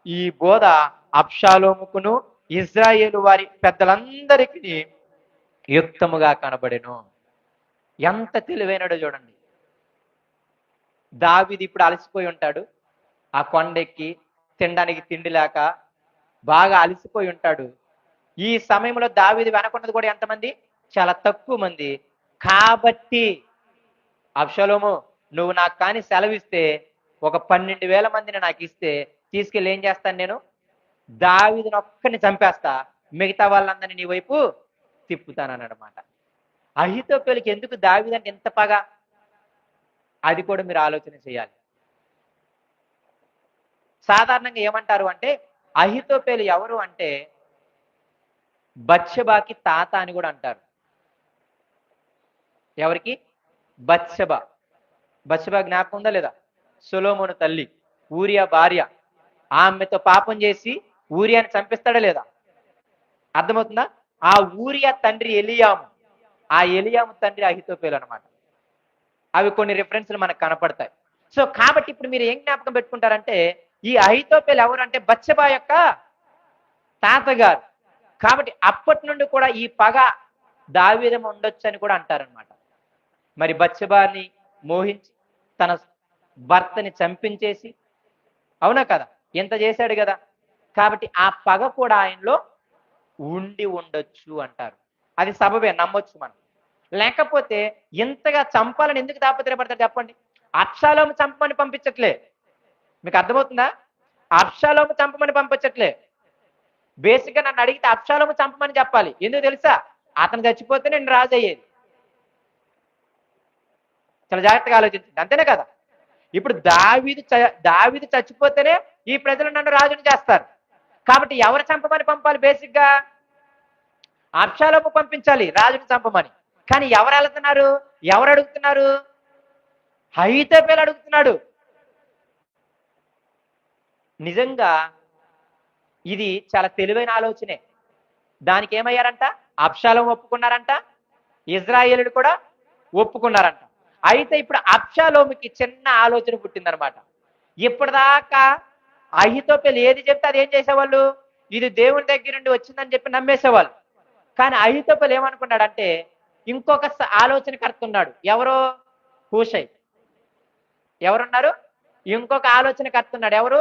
ఈ బోధ అబ్షాలోముకును ఇజ్రాయేలు వారి పెద్దలందరికీ యుక్తముగా కనబడెను. ఎంత తెలివైనడో చూడండి. దావీదు ఇప్పుడు అలసిపోయి ఉంటాడు, ఆ కొండెక్కి తినడానికి తిండి లేక బాగా అలసిపోయి ఉంటాడు. ఈ సమయంలో దావీదు వెనకున్నది కూడా ఎంతమంది? చాలా తక్కువ మంది. కాబట్టి అబ్షాలోము, నువ్వు నాకు కానీ సెలవిస్తే ఒక 12,000 మందిని నాకు ఇస్తే తీసుకెళ్ళి ఏం చేస్తాను? నేను దావీదుని ఒక్కడిని చంపేస్తా, మిగతా వాళ్ళందరినీ నీ వైపు తిప్పుతానన్నమాట. అహీతోపెలుకి ఎందుకు దావీదు అంటే ఎంత పగ? అది కూడా మీరు ఆలోచన చేయాలి. సాధారణంగా ఏమంటారు అంటే అహీతోపెలు ఎవరు అంటే బత్షెబాకి తాత అని కూడా అంటారు. ఎవరికి? బత్షెబా. బత్షెబా జ్ఞాపకం ఉందా లేదా? సొలొమోను తల్లి, ఊరియా భార్య. ఆమెతో పాపం చేసి ఊరియాని చంపిస్తాడా లేదా? అర్థమవుతుందా? ఆ ఊరియా తండ్రి ఎలియాము, ఆ ఎలియాము తండ్రి అహీతోపెలు అనమాట. అవి కొన్ని రిఫరెన్స్లు మనకు కనపడతాయి. సో కాబట్టి ఇప్పుడు మీరు ఏం జ్ఞాపకం పెట్టుకుంటారంటే ఈ అహీతోపెలు ఎవరు అంటే బత్షెబా యొక్క తాతగారు. కాబట్టి అప్పటి నుండి కూడా ఈ పగ దావీదు ఉండొచ్చు అని కూడా అంటారనమాట. మరి బత్షెబాని మోహించి తన భర్తని చంపించేసి, అవునా కదా, ఎంత చేశాడు కదా. కాబట్టి ఆ పగ కూడా ఆయనలో ఉండి ఉండొచ్చు అంటారు. అది సబబే, నమ్మొచ్చు మనం. లేకపోతే ఇంతగా చంపాలని ఎందుకు తాపత్రయపడతారు చెప్పండి? అబ్షాలోము చంపమని పంపించట్లే. మీకు అర్థమవుతుందా? అబ్షాలోము చంపమని పంపించట్లే. బేసిక్గా నన్ను అడిగితే అబ్షాలోము చంపమని చెప్పాలి. ఎందుకు తెలుసా? అతను చచ్చిపోతే నేను రాజు అయ్యేది. చాలా జాగ్రత్తగా ఆలోచించండి, అంతేనే కదా. ఇప్పుడు దావీదు చచ్చిపోతేనే ఈ ప్రజలు నన్ను రాజుని చేస్తారు. కాబట్టి ఎవరు చంపమని పంపాలి? బేసిక్గా అబ్షాలోము పంపించాలి రాజుని చంపమని. కానీ ఎవరు వెళ్తున్నారు? ఎవరు అడుగుతున్నారు? అహీతోపెలు అడుగుతున్నాడు. నిజంగా ఇది చాలా తెలివైన ఆలోచనే. దానికి ఏమయ్యారంట? అబ్షాలోము ఒప్పుకున్నారంట, ఇజ్రాయేలుడు కూడా ఒప్పుకున్నారంట. అయితే ఇప్పుడు అబ్షాలోముకి చిన్న ఆలోచన పుట్టిందనమాట. ఇప్పటిదాకా అహీతోపెలు ఏది చెప్తే అది ఏం చేసేవాళ్ళు? ఇది దేవుని దగ్గర నుండి వచ్చిందని చెప్పి నమ్మేసేవాళ్ళు. కానీ అహీతోపెలు ఏమనుకున్నాడంటే ఇంకొక ఆలోచనకర్త ఉన్నాడు. ఎవరో? హూషై. ఎవరున్నారు? ఇంకొక ఆలోచనకర్త ఉన్నాడు. ఎవరు?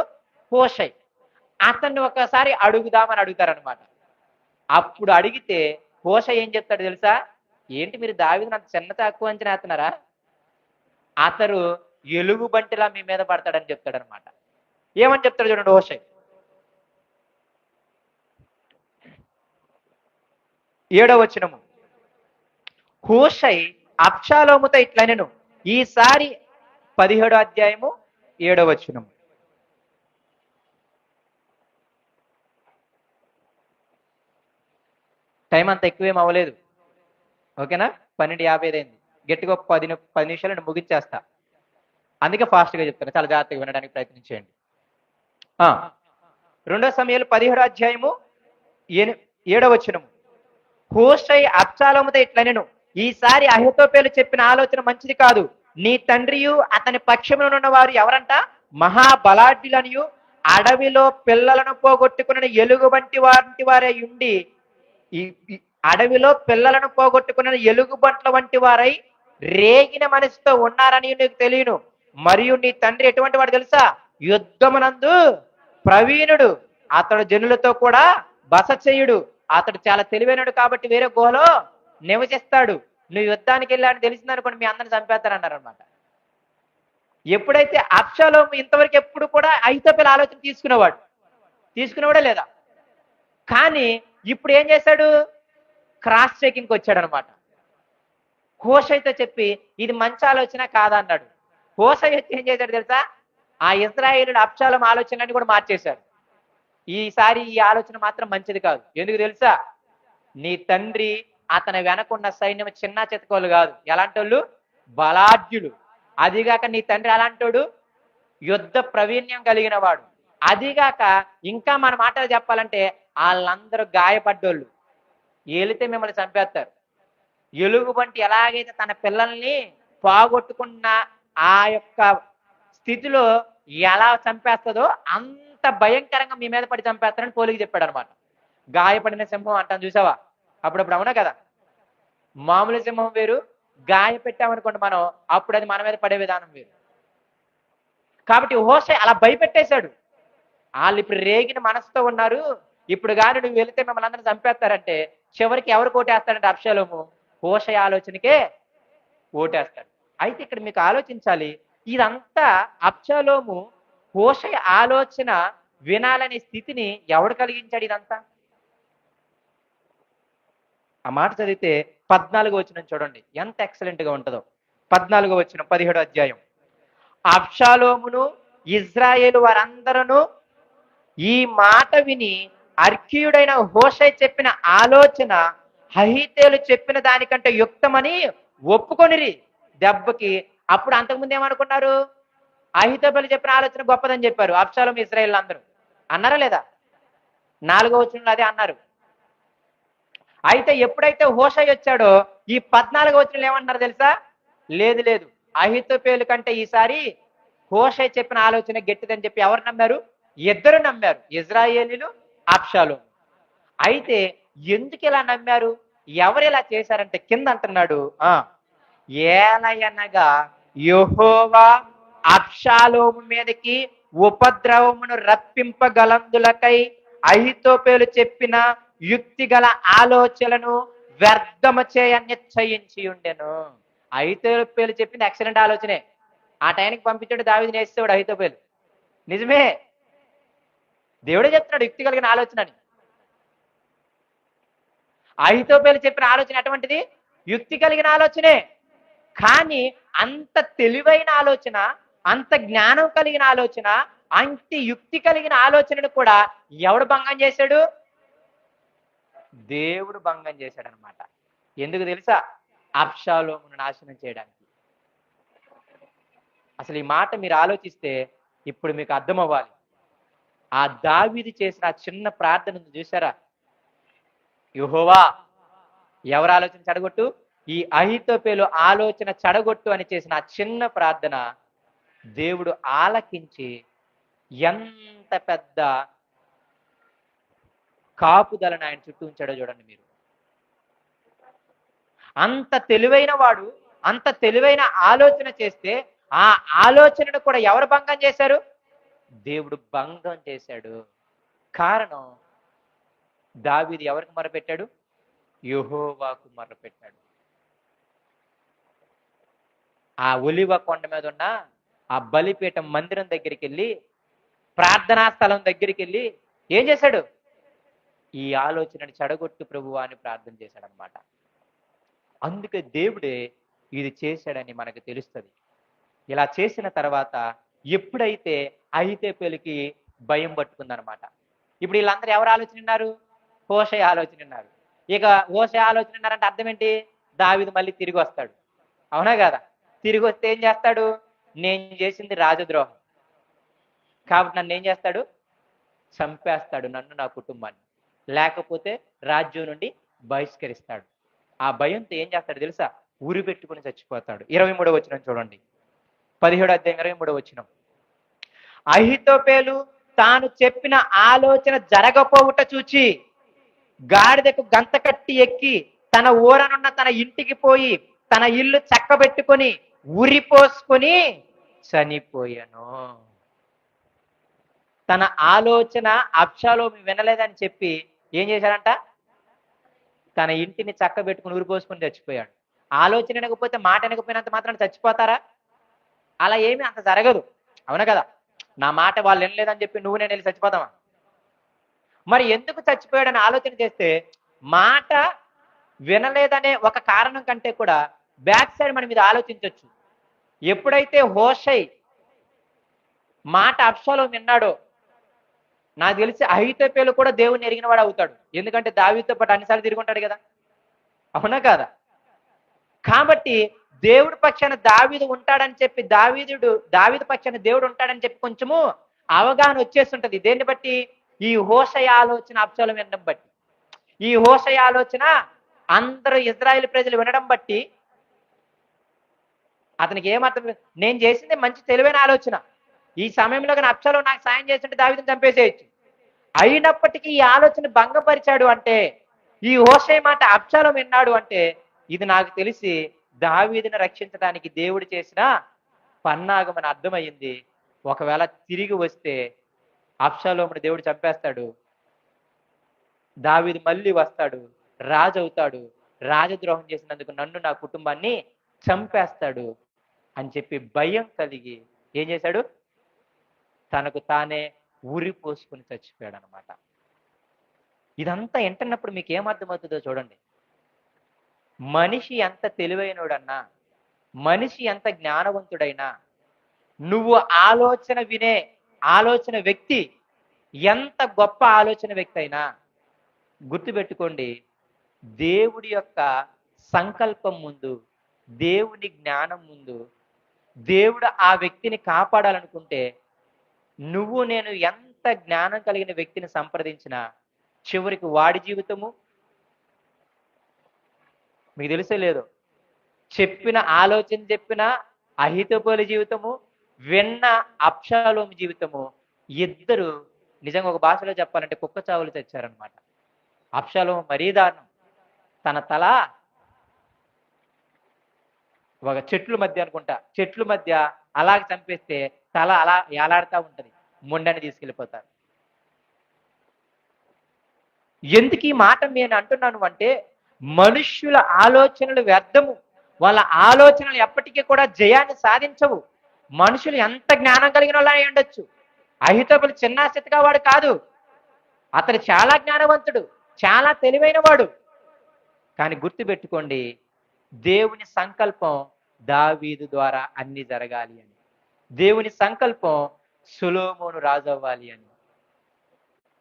హూషై. అతన్ని ఒకసారి అడుగుదామని అడుగుతారనమాట. అప్పుడు అడిగితే హూషై ఏం చెప్తాడు తెలుసా? ఏంటి మీరు దావీదుని అంత చిన్న తక్కువ అంచనా వేస్తున్నారా? అతడు ఎలుగు బంటిలా మీ మీద పడతాడని చెప్తాడు అనమాట. ఏమని చెప్తాడు చూడండి హూషై. 7వ వచనము. హూషై అబ్షాలోముతో ఇట్లనెను. ఈసారి 17వ అధ్యాయము 7వ వచనము. టైం అంత ఎక్కువేం అవ్వలేదు. ఓకేనా? 12:55 అయింది. గట్టిగా 10 నిమిషాలు నేను ముగించేస్తా. అందుకే ఫాస్ట్గా చెప్తాను. చాలా జాగ్రత్తగా వినడానికి ప్రయత్నించేయండి. 2 సమూయేలు 17వ అధ్యాయము 7వ వచనము. హూషై అబ్షాలోముతో ఇట్లనెను, ఈసారి అహీతోపెలు చెప్పిన ఆలోచన మంచిది కాదు. నీ తండ్రియు అతని పక్షమున వారు ఎవరంట? మహాబలాఢ్యులనియు అడవిలో పిల్లలను పోగొట్టుకున్న ఎలుగు వంటి వారే ఉండి, అడవిలో పిల్లలను పోగొట్టుకున్న ఎలుగుబంట్ల వంటి వారై రేగిన మనసుతో ఉన్నారని నీకు తెలియను. మరియు నీ తండ్రి ఎటువంటి వాడు తెలుసా? యుద్ధమునందు ప్రవీణుడు. అతడు జనులతో కూడా బస చేయుడు. అతడు చాలా తెలివైనడు కాబట్టి వేరే గుహలో నివసిస్తాడు. నువ్వు యుద్ధానికి వెళ్ళాలని తెలిసిందనుకోండి, మీ అందరిని చంపేస్తారన్నారు అనమాట. ఎప్పుడైతే అబ్షాలోము ఇంతవరకు ఎప్పుడు కూడా అహీతోపెలు ఆలోచన తీసుకునేవాడే లేదా? కానీ ఇప్పుడు ఏం చేశాడు? క్రాస్ చెకింగ్కి వచ్చాడు అనమాట. హూషైతో చెప్పి ఇది మంచి ఆలోచన కాదన్నాడు. హూషై వచ్చి ఏం చేశాడు తెలుసా? ఆ ఇశ్రాయేలుడు అబ్షాలోము ఆలోచనలన్నీ కూడా మార్చేశాడు. ఈసారి ఈ ఆలోచన మాత్రం మంచిది కాదు. ఎందుకు తెలుసా? నీ తండ్రి అతని వెనకున్న సైన్యం చిన్న చితకోలు కాదు. ఎలాంటి వాళ్ళు? బలాఢ్యులు. అదిగాక నీ తండ్రి అలాంటోడు, యుద్ధ ప్రవీణ్యం కలిగిన వాడు. అదిగాక ఇంకా మన మాటలు చెప్పాలంటే వాళ్ళందరూ గాయపడ్డోళ్ళు. ఏలితే మిమ్మల్ని చంపేస్తారు. ఎలుగుబంటి ఎలాగైతే తన పిల్లల్ని పోగొట్టుకున్న ఆ యొక్క స్థితిలో ఎలా చంపేస్తుందో అంత భయంకరంగా మీ మీద పడి చంపేస్తారని పోలికి చెప్పాడు అనమాట. గాయపడిన సింహం అంటాను చూసావా? అప్పుడప్పుడు అవునా కదా? మామూలు సింహం వేరు, గాయపెట్టామనుకోండి మనం, అప్పుడు అది మన మీద పడే విధానం వేరు. కాబట్టి హూషై అలా భయపెట్టేశాడు. వాళ్ళు ఇప్పుడు రేగిన మనసుతో ఉన్నారు. ఇప్పుడు కానీ నువ్వు వెళితే మిమ్మల్ని అందరినీ చంపేస్తారంటే చివరికి ఎవరికి ఓటేస్తాడంటే అబ్షాలోము హూషై ఆలోచనకే ఓటేస్తాడు. అయితే ఇక్కడ మీకు ఆలోచించాలి, ఇదంతా అబ్షాలోము హూషై ఆలోచన వినాలనే స్థితిని ఎవడు కలిగించాడు? ఇదంతా ఆ మాట చదివితే 14వ వచనం చూడండి ఎంత ఎక్సలెంట్ గా ఉంటుందో. 14వ వచనం 17వ అధ్యాయం. అబ్షాలోమును ఇజ్రాయేలు వారందరూ ఈ మాట విని అర్కీయుడైన హూషై చెప్పిన ఆలోచన అహీతోపెలు చెప్పిన దానికంటే యుక్తమని ఒప్పుకొనిరి. దెబ్బకి అప్పుడు అంతకుముందు ఏమనుకున్నారు? అహీతోపెలు చెప్పిన ఆలోచన గొప్పదని చెప్పారు అబ్షాలోము ఇశ్రాయేలు అందరూ. అన్నారా లేదా? 4వ వచనంలో అదే అన్నారు. అయితే ఎప్పుడైతే హూషై వచ్చాడో ఈ 14వ వచనంలో ఏమన్నారు తెలుసా? లేదు లేదు, అహీతోపెలు కంటే ఈసారి హూషై చెప్పిన ఆలోచన గట్టిదని చెప్పి ఎవరు నమ్మారు? ఇద్దరు నమ్మారు, ఇజ్రాయేలీలు, అబ్షాలోము. అయితే ఎందుకు ఇలా నమ్మారు? ఎవరు ఇలా చేశారంటే కింద అంటున్నాడు, ఏలయనగా యెహోవా అబ్షాలోము మీదకి ఉపద్రవమును రప్పింపగలందులకై అహీతోపెలు చెప్పిన యుక్తి గల ఆలోచనలను వ్యర్థము చేయ నిశ్చయించి ఉండెను. అహీతోపెలు చెప్పింది ఎక్సలెంట్ ఆలోచనే. ఆ టైంకి పంపించాడు దావీదుని వేసేవాడు అహీతోపెలు. నిజమే, దేవుడే చెప్తున్నాడు యుక్తి కలిగిన ఆలోచన అని. అహీతోపెలు చెప్పిన ఆలోచన ఎటువంటిది? యుక్తి కలిగిన ఆలోచనే. కానీ అంత తెలివైన ఆలోచన, అంత జ్ఞానం కలిగిన ఆలోచన, అంత యుక్తి కలిగిన ఆలోచనను కూడా ఎవడు భంగం చేశాడు? దేవుడు భంగం చేశాడు అనమాట. ఎందుకు తెలుసా? అబ్షాలోమును నాశనం చేయడానికి. అసలు ఈ మాట మీరు ఆలోచిస్తే ఇప్పుడు మీకు అర్థం అవ్వాలి. ఆ దావీదు చేసిన ఆ చిన్న ప్రార్థన చూసారా? యెహోవా ఎవరు ఆలోచన చెడగొట్టు, ఈ అహీతోపెలు ఆలోచన చెడగొట్టు అని చేసిన ఆ చిన్న ప్రార్థన దేవుడు ఆలకించి ఎంత పెద్ద కాపుదలను ఆయన చుట్టూ ఉంచాడో చూడండి మీరు. అంత తెలివైన వాడు అంత తెలివైన ఆలోచన చేస్తే ఆ ఆలోచనను కూడా ఎవరు భంగం చేశారు? దేవుడు భంగం చేశాడు. కారణం, దావీదు ఎవరికి మొరపెట్టాడు? యెహోవాకు మొరపెట్టాడు. ఆ ఒలివ కొండ మీద ఉన్న ఆ బలిపీఠం మందిరం దగ్గరికి వెళ్ళి, ప్రార్థనా స్థలం దగ్గరికి వెళ్ళి ఏం చేశాడు? ఈ ఆలోచనని చెడగొట్టు ప్రభువా అని ప్రార్థన చేశాడు అనమాట. అందుకే దేవుడే ఇది చేశాడని మనకు తెలుస్తుంది. ఇలా చేసిన తర్వాత ఎప్పుడైతే అహీతోపెలుకి భయం పట్టుకుందనమాట. ఇప్పుడు వీళ్ళందరూ ఎవరు ఆలోచన ఉన్నారు? హూషై ఆలోచన ఉన్నారు. ఇక హోషే ఆలోచన ఉన్నారంటే అర్థం ఏంటి? దావీదు మళ్ళీ తిరిగి వస్తాడు. అవునా కదా? తిరిగి వస్తే ఏం చేస్తాడు? నేను చేసింది రాజద్రోహం కాబట్టి నన్ను ఏం చేస్తాడు? చంపేస్తాడు నన్ను, నా కుటుంబాన్ని. లేకపోతే రాజ్యం నుండి బహిష్కరిస్తాడు. ఆ భయంతో ఏం చేస్తాడు తెలుసా? ఉరి పెట్టుకుని చచ్చిపోతాడు. 23వ వచనం చూడండి. 17వ అధ్యాయం 23వ వచనం. అహీతోపెలు తాను చెప్పిన ఆలోచన జరగపోవుట చూచి గాడిదకు గంత కట్టి ఎక్కి తన ఊరనున్న తన ఇంటికి పోయి తన ఇల్లు చక్కబెట్టుకొని ఉరి పోసుకొని చనిపోయాను. తన ఆలోచన అబ్షాలోము వినలేదని చెప్పి ఏం చేశాడంట? తన ఇంటిని చక్కబెట్టుకుని ఉరి పోసుకొని చచ్చిపోయాడు. ఆలోచన వినకపోతే, మాట వినకపోయినంత మాత్రాన్ని చచ్చిపోతారా? అలా ఏమీ అంత జరగదు. అవునా కదా? నా మాట వాళ్ళు వినలేదని చెప్పి నువ్వు నేను వెళ్ళి చచ్చిపోతామా? మరి ఎందుకు చచ్చిపోయాడని ఆలోచన చేస్తే, మాట వినలేదనే ఒక కారణం కంటే కూడా బ్యాక్ సైడ్ మనం ఇది ఆలోచించవచ్చు. ఎప్పుడైతే హోషై మాట అబ్షాలోము విన్నాడో, నాకు తెలిసి అహీతోపెలు కూడా దేవుణ్ణి ఎరిగిన వాడు అవుతాడు. ఎందుకంటే దావీదుతో పాటు అన్నిసార్లు తిరిగి ఉంటాడు కదా. అవునా కాదా? కాబట్టి దేవుడి పక్షాన దావీదు ఉంటాడని చెప్పి దావీదు పక్షాన దేవుడు ఉంటాడని చెప్పి కొంచెము అవగాహన వచ్చేస్తుంటది. దేన్ని బట్టి? ఈ హోషయ ఆలోచన అబ్షాలోము వినడం బట్టి, ఈ హోషయ ఆలోచన అందరూ ఇజ్రాయేల్ ప్రజలు వినడం బట్టి అతనికి ఏమర్థం? నేను చేసింది మంచి తెలివైన ఆలోచన. ఈ సమయంలో కానీ అబ్షాలోము నాకు సాయం చేస్తుంటే దావీదుని చంపేసేయచ్చు. అయినప్పటికీ ఈ ఆలోచన భంగపరిచాడు అంటే, ఈ హోషయ మాట అబ్షాలోము విన్నాడు అంటే, ఇది నాకు తెలిసి దావీదుని రక్షించడానికి దేవుడు చేసిన పన్నాగమని అర్థమయ్యింది. ఒకవేళ తిరిగి వస్తే అబ్షాలోముని దేవుడు చంపేస్తాడు, దావీదు మళ్ళీ వస్తాడు, రాజు అవుతాడు, రాజద్రోహం చేసినందుకు నన్ను, నా కుటుంబాన్ని చంపేస్తాడు అని చెప్పి భయం కలిగి ఏం చేశాడు? తనకు తానే ఉరి పోసుకుని చచ్చిపోయాడు అనమాట. ఇదంతా వింటున్నప్పుడు మీకు ఏమర్థమవుతుందో చూడండి. మనిషి ఎంత తెలివైనడన్నా, మనిషి ఎంత జ్ఞానవంతుడైనా, నువ్వు ఆలోచన వ్యక్తి ఎంత గొప్ప ఆలోచన వ్యక్తి అయినా గుర్తుపెట్టుకోండి, దేవుడి యొక్క సంకల్పం ముందు, దేవుని జ్ఞానం ముందు, దేవుడు ఆ వ్యక్తిని కాపాడాలనుకుంటే నువ్వు నేను ఎంత జ్ఞానం కలిగిన వ్యక్తిని సంప్రదించినా చివరికి వాడి జీవితము మీకు తెలిసే లేదు. చెప్పిన అహీతోపెలు జీవితము, విన్న అబ్షాలోము జీవితము, ఇద్దరు నిజంగా ఒక భాషలో చెప్పాలంటే కుక్క చావులు తెచ్చారనమాట. అబ్షాలోము మరీ దారుణం. తన తల ఒక చెట్ల మధ్య అనుకుంటా, చెట్ల మధ్య అలాగ చంపేస్తే తల అలా ఏలాడుతూ ఉంటది, మొండని తీసుకెళ్ళిపోతారు. ఎందుకు ఈ మాట నేను అంటున్నాను అంటే, మనుష్యుల ఆలోచనలు వ్యర్థము. వాళ్ళ ఆలోచనలు ఎప్పటికీ కూడా జయాన్ని సాధించవు. మనుషులు ఎంత జ్ఞానం కలిగిన వాళ్ళని ఉండొచ్చు. అహీతోపెలు చిన్న స్థితిగా వాడు కాదు, అతడు చాలా జ్ఞానవంతుడు, చాలా తెలివైన వాడు. కానీ గుర్తుపెట్టుకోండి, దేవుని సంకల్పం దావీదు ద్వారా అన్ని జరగాలి అని, దేవుని సంకల్పం సొలొమోను రాజు అవ్వాలి అని.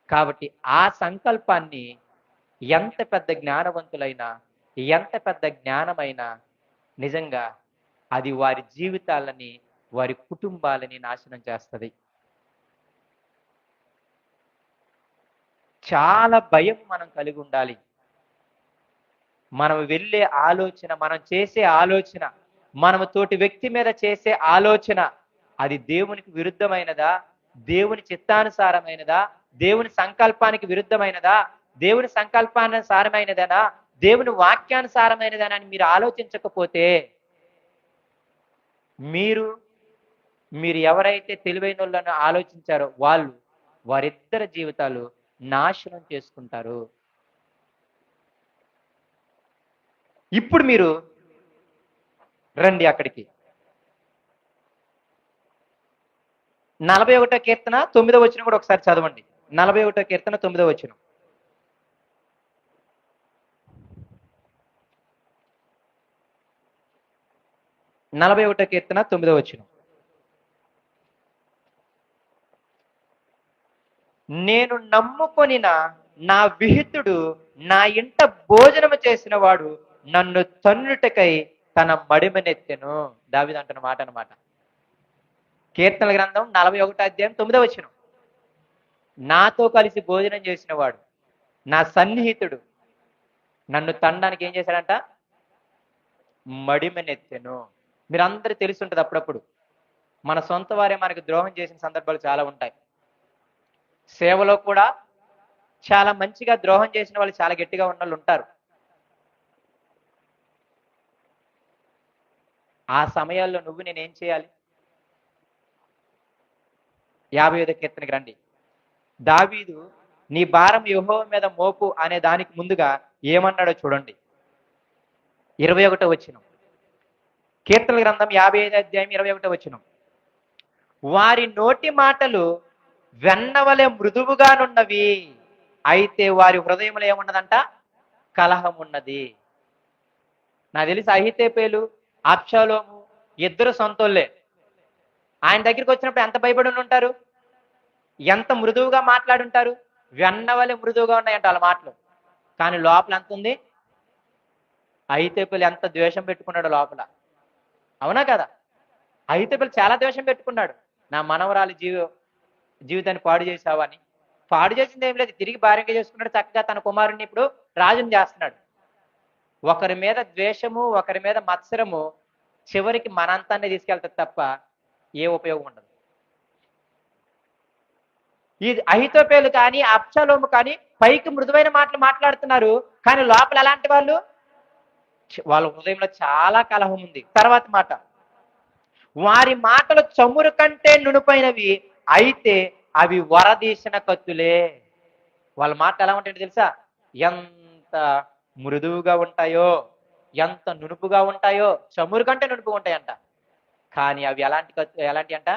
కాబట్టి ఆ సంకల్పాన్ని ఎంత పెద్ద జ్ఞానవంతులైనా, ఎంత పెద్ద జ్ఞానమైనా నిజంగా అది వారి జీవితాలని, వారి కుటుంబాలని నాశనం చేస్తుంది. చాలా భయం మనం కలిగి ఉండాలి. మనం వెళ్ళే ఆలోచన, మనం చేసే ఆలోచన, మనము తోటి వ్యక్తి మీద చేసే ఆలోచన, అది దేవునికి విరుద్ధమైనదా, దేవుని చిత్తానుసారమైనదా, దేవుని సంకల్పానికి విరుద్ధమైనదా, దేవుని సంకల్పానుసారమైనదనా, దేవుని వాక్యానుసారమైనదనా అని మీరు ఆలోచించకపోతే, మీరు ఎవరైతే తెలివైన వాళ్ళని ఆలోచించారో వారిద్దరి జీవితాలు నాశనం చేసుకుంటారు. ఇప్పుడు మీరు రండి అక్కడికి. 41వ కీర్తన 9వ వచనం కూడా ఒకసారి చదవండి. 41వ కీర్తన 9వ వచనం. కీర్తన 9వ వచనం. నేను నమ్ముకొనిన నా విహితుడు నా ఇంట భోజనము చేసిన వాడు నన్ను తన్నుటకై తన మడిమనెత్తెను. దావీదు అంటున్న మాట అన్నమాట. కీర్తనల గ్రంథం 41వ అధ్యాయం 9వ వచనం. నాతో కలిసి భోజనం చేసిన వాడు నా సన్నిహితుడు నన్ను తనడానికి ఏం చేశాడంట? మడిమనెత్తెను. మీరందరూ తెలిసి ఉంటుంది, అప్పుడప్పుడు మన సొంత వారే మనకు ద్రోహం చేసిన సందర్భాలు చాలా ఉంటాయి. సేవలో కూడా చాలా మంచిగా ద్రోహం చేసిన వాళ్ళు చాలా గట్టిగా ఉన్న వాళ్ళు ఉంటారు. ఆ సమయాల్లో నువ్వు నేనేం చేయాలి? 55వ కీర్తనకి రండి. దావీదు నీ భారం యెహోవా మీద మోపు అనే దానికి ముందుగా ఏమన్నాడో చూడండి. 21వ వచనం. కీర్తనల గ్రంథం 55వ అధ్యాయం 21వ వచనం. వారి నోటి మాటలు వెన్నవలె మృదువుగానున్నవి, అయితే వారి హృదయంలో ఏమున్నదంట? కలహం ఉన్నది. నాకు తెలిసి అహీతోపెలు అబ్షాలోము ఇద్దరు సొంతోళ్ళే. ఆయన దగ్గరికి వచ్చినప్పుడు ఎంత భయపడి ఉంటారు, ఎంత మృదువుగా మాట్లాడుంటారు. వెన్నవలె మృదువుగా ఉన్నాయంట వాళ్ళ మాటలు, కానీ లోపల ఎంత ఉంది? అహీతోపెలు ఎంత ద్వేషం పెట్టుకున్నాడు లోపల. అవునా కదా? అహీతోపెలు చాలా ద్వేషం పెట్టుకున్నాడు. నా మనవరాలి జీవితాన్ని పాడు చేసావని. పాడు చేసింది ఏం లేదు, తిరిగి భార్యగా చేసుకున్నాడు. చక్కగా తన కుమారుణ్ణి ఇప్పుడు రాజుని చేస్తున్నాడు. ఒకరి మీద ద్వేషము, ఒకరి మీద మత్సరము చివరికి మనంతాన్ని తీసుకెళ్తుంది తప్ప ఏ ఉపయోగం ఉండదు. ఈ అహీతోపెలు కానీ అబ్షాలోము కానీ పైకి మృదువైన మాటలు మాట్లాడుతున్నారు, కానీ లోపల ఎలాంటి వాళ్ళు? వాళ్ళ హృదయంలో చాలా కలహం ఉంది. తర్వాత మాట, వారి మాటలు చమురు కంటే నునుపైనవి, అయితే అవి వరదీసిన కత్తులే. వాళ్ళ మాటలు ఎలా ఉంటాయో తెలుసా? ఎంత మృదువుగా ఉంటాయో, ఎంత నునుపుగా ఉంటాయో, చమురు కంటే నునుపుగా ఉంటాయంట. కానీ అవి ఎలాంటి అంట?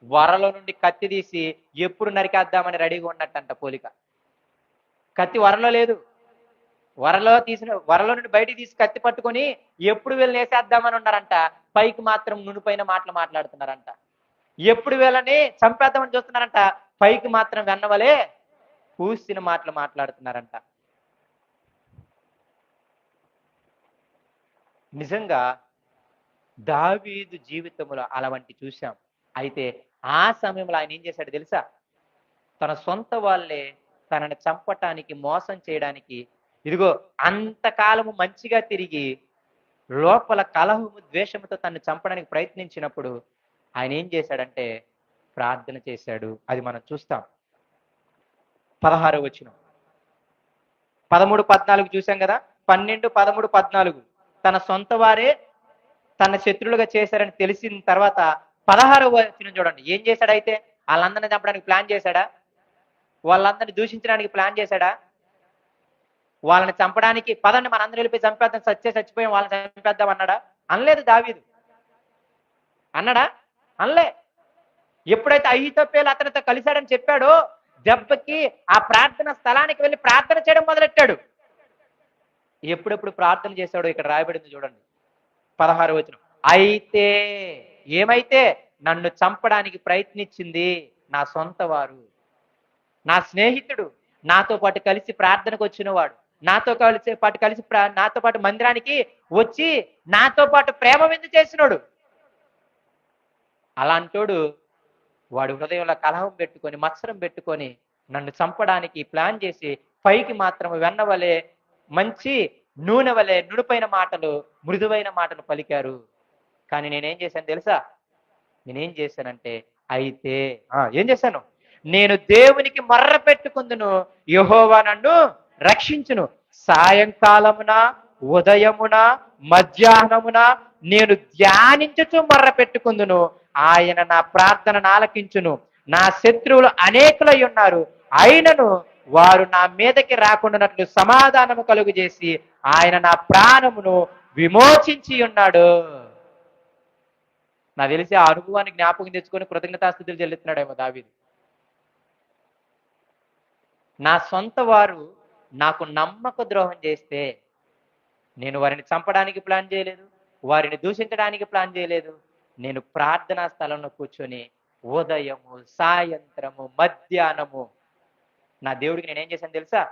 వరలో నుండి కత్తి తీసి ఎప్పుడు నరికేద్దామని రెడీగా ఉన్నట్టంట పోలిక. కత్తి వరలో లేదు, వరలో నుండి బయటికి తీసి కత్తి పట్టుకొని ఎప్పుడు వీళ్ళని వేసేద్దామని ఉన్నారంట. పైకి మాత్రం నునుపైన మాటలు మాట్లాడుతున్నారంట. ఎప్పుడు వీళ్ళని చంపేద్దామని చూస్తున్నారంట, పైకి మాత్రం వెన్నవలే పూసిన మాటలు మాట్లాడుతున్నారంట. నిజంగా దావీదు జీవితంలో అలాంటి చూశాం. అయితే ఆ సమయంలో ఆయన ఏం చేశాడు తెలుసా? తన సొంత వాళ్ళే తనని చంపటానికి, మోసం చేయడానికి, ఇదిగో అంతకాలము మంచిగా తిరిగి లోపల కలహము, ద్వేషముతో తనను చంపడానికి ప్రయత్నించినప్పుడు ఆయన ఏం చేశాడంటే ప్రార్థన చేశాడు. అది మనం చూస్తాం. 16వ వచనం, 13, 14 చూసాం కదా. 12, 13, 14 తన సొంత వారే తన శత్రులుగా చేశారని తెలిసిన తర్వాత 16వ వచనం చూడండి. ఏం చేశాడైతే? వాళ్ళందరినీ చంపడానికి ప్లాన్ చేశాడా? వాళ్ళందరినీ దూషించడానికి ప్లాన్ చేశాడా? వాళ్ళని చంపడానికి పదండి మనందరూ వెళ్ళిపోయి చంపేద్దాం, చచ్చిపోయాం, వాళ్ళని చంపేద్దాం అన్నాడా? అనలేదు. దావీదు అన్నాడా? అనలే. ఎప్పుడైతే అహీతోపెలు అతనితో కలిశాడని చెప్పాడో దెబ్బకి ఆ ప్రార్థన స్థలానికి వెళ్ళి ప్రార్థన చేయడం మొదలెట్టాడు. ఎప్పుడెప్పుడు ప్రార్థన చేశాడో ఇక్కడ రాయబడింది చూడండి. 16వ వచనం. అయితే ఏమైతే? నన్ను చంపడానికి ప్రయత్నించింది నా సొంత వారు, నా స్నేహితుడు, నాతో పాటు కలిసి ప్రార్థనకు వచ్చినవాడు, నాతో పాటు మందిరానికి వచ్చి నాతో పాటు ప్రేమ విందు చేసినోడు. అలాంటోడు వాడు హృదయంలో కలహం పెట్టుకొని, మత్సరం పెట్టుకొని నన్ను చంపడానికి ప్లాన్ చేసి పైకి మాత్రం వెన్నవలే, మంచి నూనె వలె నునుపైన మాటలు, మృదువైన మాటలు పలికారు. కానీ నేనేం చేశాను తెలుసా? నేనేం చేశానంటే, అయితే ఏం చేశాను? నేను దేవునికి మర్ర పెట్టుకుందును, యెహోవా నన్ను రక్షించును. సాయంకాలమున, ఉదయమున, మధ్యాహ్నమున నేను ధ్యానించుచు మర్ర పెట్టుకుందును. ఆయన నా ప్రార్థనను ఆలకించును. నా శత్రువులు అనేకులై ఉన్నారు, అయినను వారు నా మీదకి రాకుండానట్లు సమాధానము కలుగు చేసి ఆయన నా ప్రాణమును విమోచించి ఉన్నాడు. నాకు తెలిసి ఆ అనుభవాన్ని జ్ఞాపకం తెచ్చుకొని కృతజ్ఞతాస్తుతులు చెల్లిస్తున్నాడేమో దావీదు. నా సొంత వారు నాకు నమ్మక ద్రోహం చేస్తే నేను వారిని చంపడానికి ప్లాన్ చేయలేదు, వారిని దూషించడానికి ప్లాన్ చేయలేదు. నేను ప్రార్థనా స్థలంలో కూర్చొని ఉదయము, సాయంత్రము, మధ్యాహ్నము నా దేవుడికి నేనేం చేశాను తెలుసా?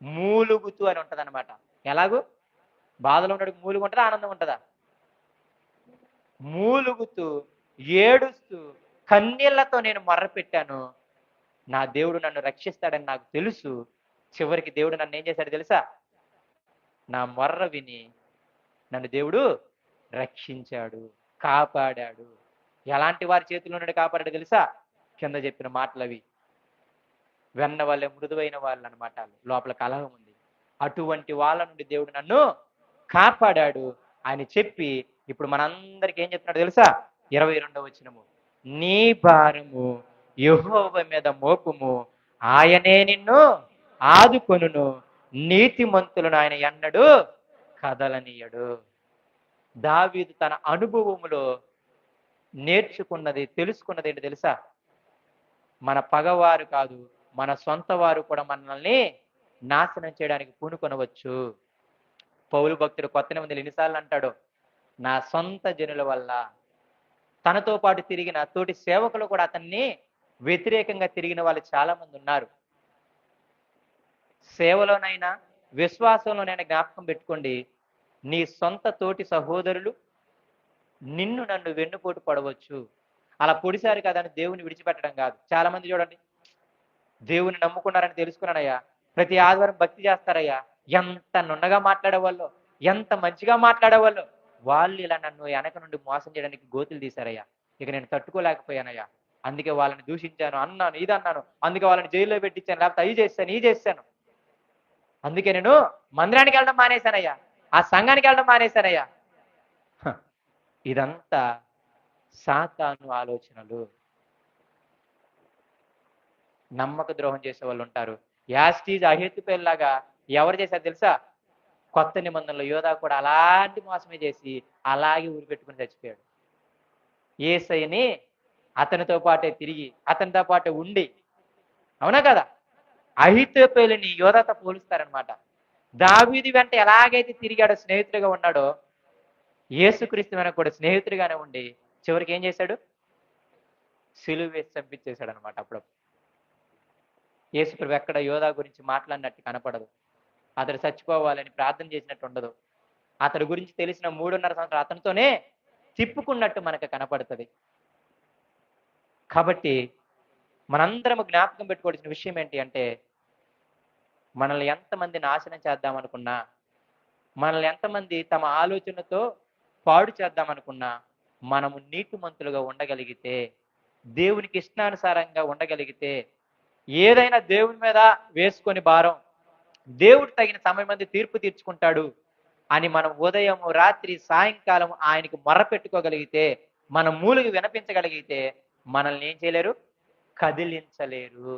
మూలుగుతూ అని ఉంటది అనమాట. ఎలాగూ? బాధలో ఉన్నోడికి మూలుగు ఉంటదా? ఆనందం ఉంటదా? మూలుగుతూ, ఏడుస్తూ, కన్నీళ్లతో నేను మొర్ర పెట్టాను. నా దేవుడు నన్ను రక్షిస్తాడని నాకు తెలుసు. చివరికి దేవుడు నన్ను ఏం చేశాడు తెలుసా? నా మొర్ర విని నన్ను దేవుడు రక్షించాడు, కాపాడాడు. ఎలాంటి వారి చేతిలో నుండి కాపాడాడు తెలుసా? కింద చెప్పిన మాటలవి. వెన్న వల్లే మృదువైన వాళ్ళు అనమాట. లోపల కలహం ఉంది. అటువంటి వాళ్ళ నుండి దేవుడు నన్ను కాపాడాడు అని చెప్పి ఇప్పుడు మనందరికి ఏం చెప్తున్నాడు తెలుసా? 22వ వచనము, నీ భారము యెహోవా మీద మోపుము, ఆయనే నిన్ను ఆదుకొనును, నీతిమంతులను ఆయన ఎన్నడూ కదలనీయడు. దావీదు తన అనుభవములో నేర్చుకున్నది, తెలుసుకున్నది ఏంటి తెలుసా? మన పగవారు కాదు, మన సొంత వారు కూడా మనల్ని నాశనం చేయడానికి పూనుకొనవచ్చు. పౌలు భక్తుడు కొత్త నిబంధనలు ఎన్నిసార్లు అంటాడు? నా సొంత జనుల వల్ల. తనతో పాటు తిరిగిన తోటి సేవకులు కూడా అతన్ని వ్యతిరేకంగా తిరిగిన వాళ్ళు చాలా మంది ఉన్నారు. సేవలోనైనా విశ్వాసంలోనైనా జ్ఞాపకం పెట్టుకోండి, నీ సొంత తోటి సహోదరులు నిన్ను నన్ను వెన్నుపోటు పడవచ్చు. అలా పొడిసారు కదా అని దేవుని విడిచిపెట్టడం కాదు. చాలా మంది చూడండి, దేవుని నమ్ముకున్నారని తెలుసుకున్నానయ్యా, ప్రతి ఆదివారం భక్తి చేస్తారయ్యా, ఎంత నున్నగా మాట్లాడేవాళ్ళు, ఎంత మంచిగా మాట్లాడేవాళ్ళు, వాళ్ళు ఇలా నన్ను వెనక నుండి మోసం చేయడానికి గోతులు తీశారయ్యా. ఇక నేను తట్టుకోలేకపోయానయ్యా, అందుకే వాళ్ళని దూషించాను, అన్నాను, ఇది అన్నాను, అందుకే వాళ్ళని జైల్లో పెట్టించాను, లేకపోతే అవి చేశాను, ఇది చేశాను, అందుకే నేను మందిరానికి వెళ్ళడం మానేశానయ్యా, ఆ సంఘానికి వెళ్ళడం మానేశానయ్యా. ఇదంతా సాతాను ఆలోచనలు. నమ్మక ద్రోహం చేసే వాళ్ళు ఉంటారు. యాస్టీజ్ అహేతుపేలాగా ఎవరు చేశారు తెలుసా? కొత్త నిబంధనలో యోధా కూడా అలాంటి మోసమే చేసి అలాగే ఊరి పెట్టుకుని చచ్చిపోయాడు. యేసయ్యని అతనితో పాటే తిరిగి అతనితో పాటే ఉండి, అవునా కదా, అహీతోపెలుని యోధాతో పోలుస్తారనమాట. దావీదు వెంట ఎలాగైతే తిరిగాడో, స్నేహితుడిగా ఉన్నాడో, యేసుక్రీస్తు వెనక కూడా స్నేహితుడిగానే ఉండి చివరికి ఏం చేశాడు? సిలువ వేసి చంపించేశాడు అనమాట. అప్పుడప్పుడు యేసుప్రభు ఎక్కడ యోధా గురించి మాట్లాడినట్టు కనపడదు. అతడు చచ్చిపోవాలని ప్రార్థన చేసినట్టు ఉండదు. అతడి గురించి తెలిసిన 3.5 సంవత్సరాలు అతనితోనే తిప్పుకున్నట్టు మనకు కనపడుతుంది. కాబట్టి మనందరం జ్ఞాపకం పెట్టుకోవాల్సిన విషయం ఏంటి అంటే, మనల్ని ఎంతమంది నాశనం చేద్దామనుకున్నా, మనల్ని ఎంతమంది తమ ఆలోచనతో పాడు చేద్దామనుకున్నా, మనము నీతిమంతులుగా ఉండగలిగితే, దేవునికి ఇష్టానుసారంగా ఉండగలిగితే, ఏదైనా దేవుని మీద వేసుకొని భారం, దేవుడు తగిన సమయం మంది తీర్పు తీర్చుకుంటాడు అని మనం ఉదయం, రాత్రి, సాయంకాలం ఆయనకి మొర్ర పెట్టుకోగలిగితే, మన మూలుగు వినిపించగలిగితే, మనల్ని ఏం చేయలేరు? కదిలించలేరు.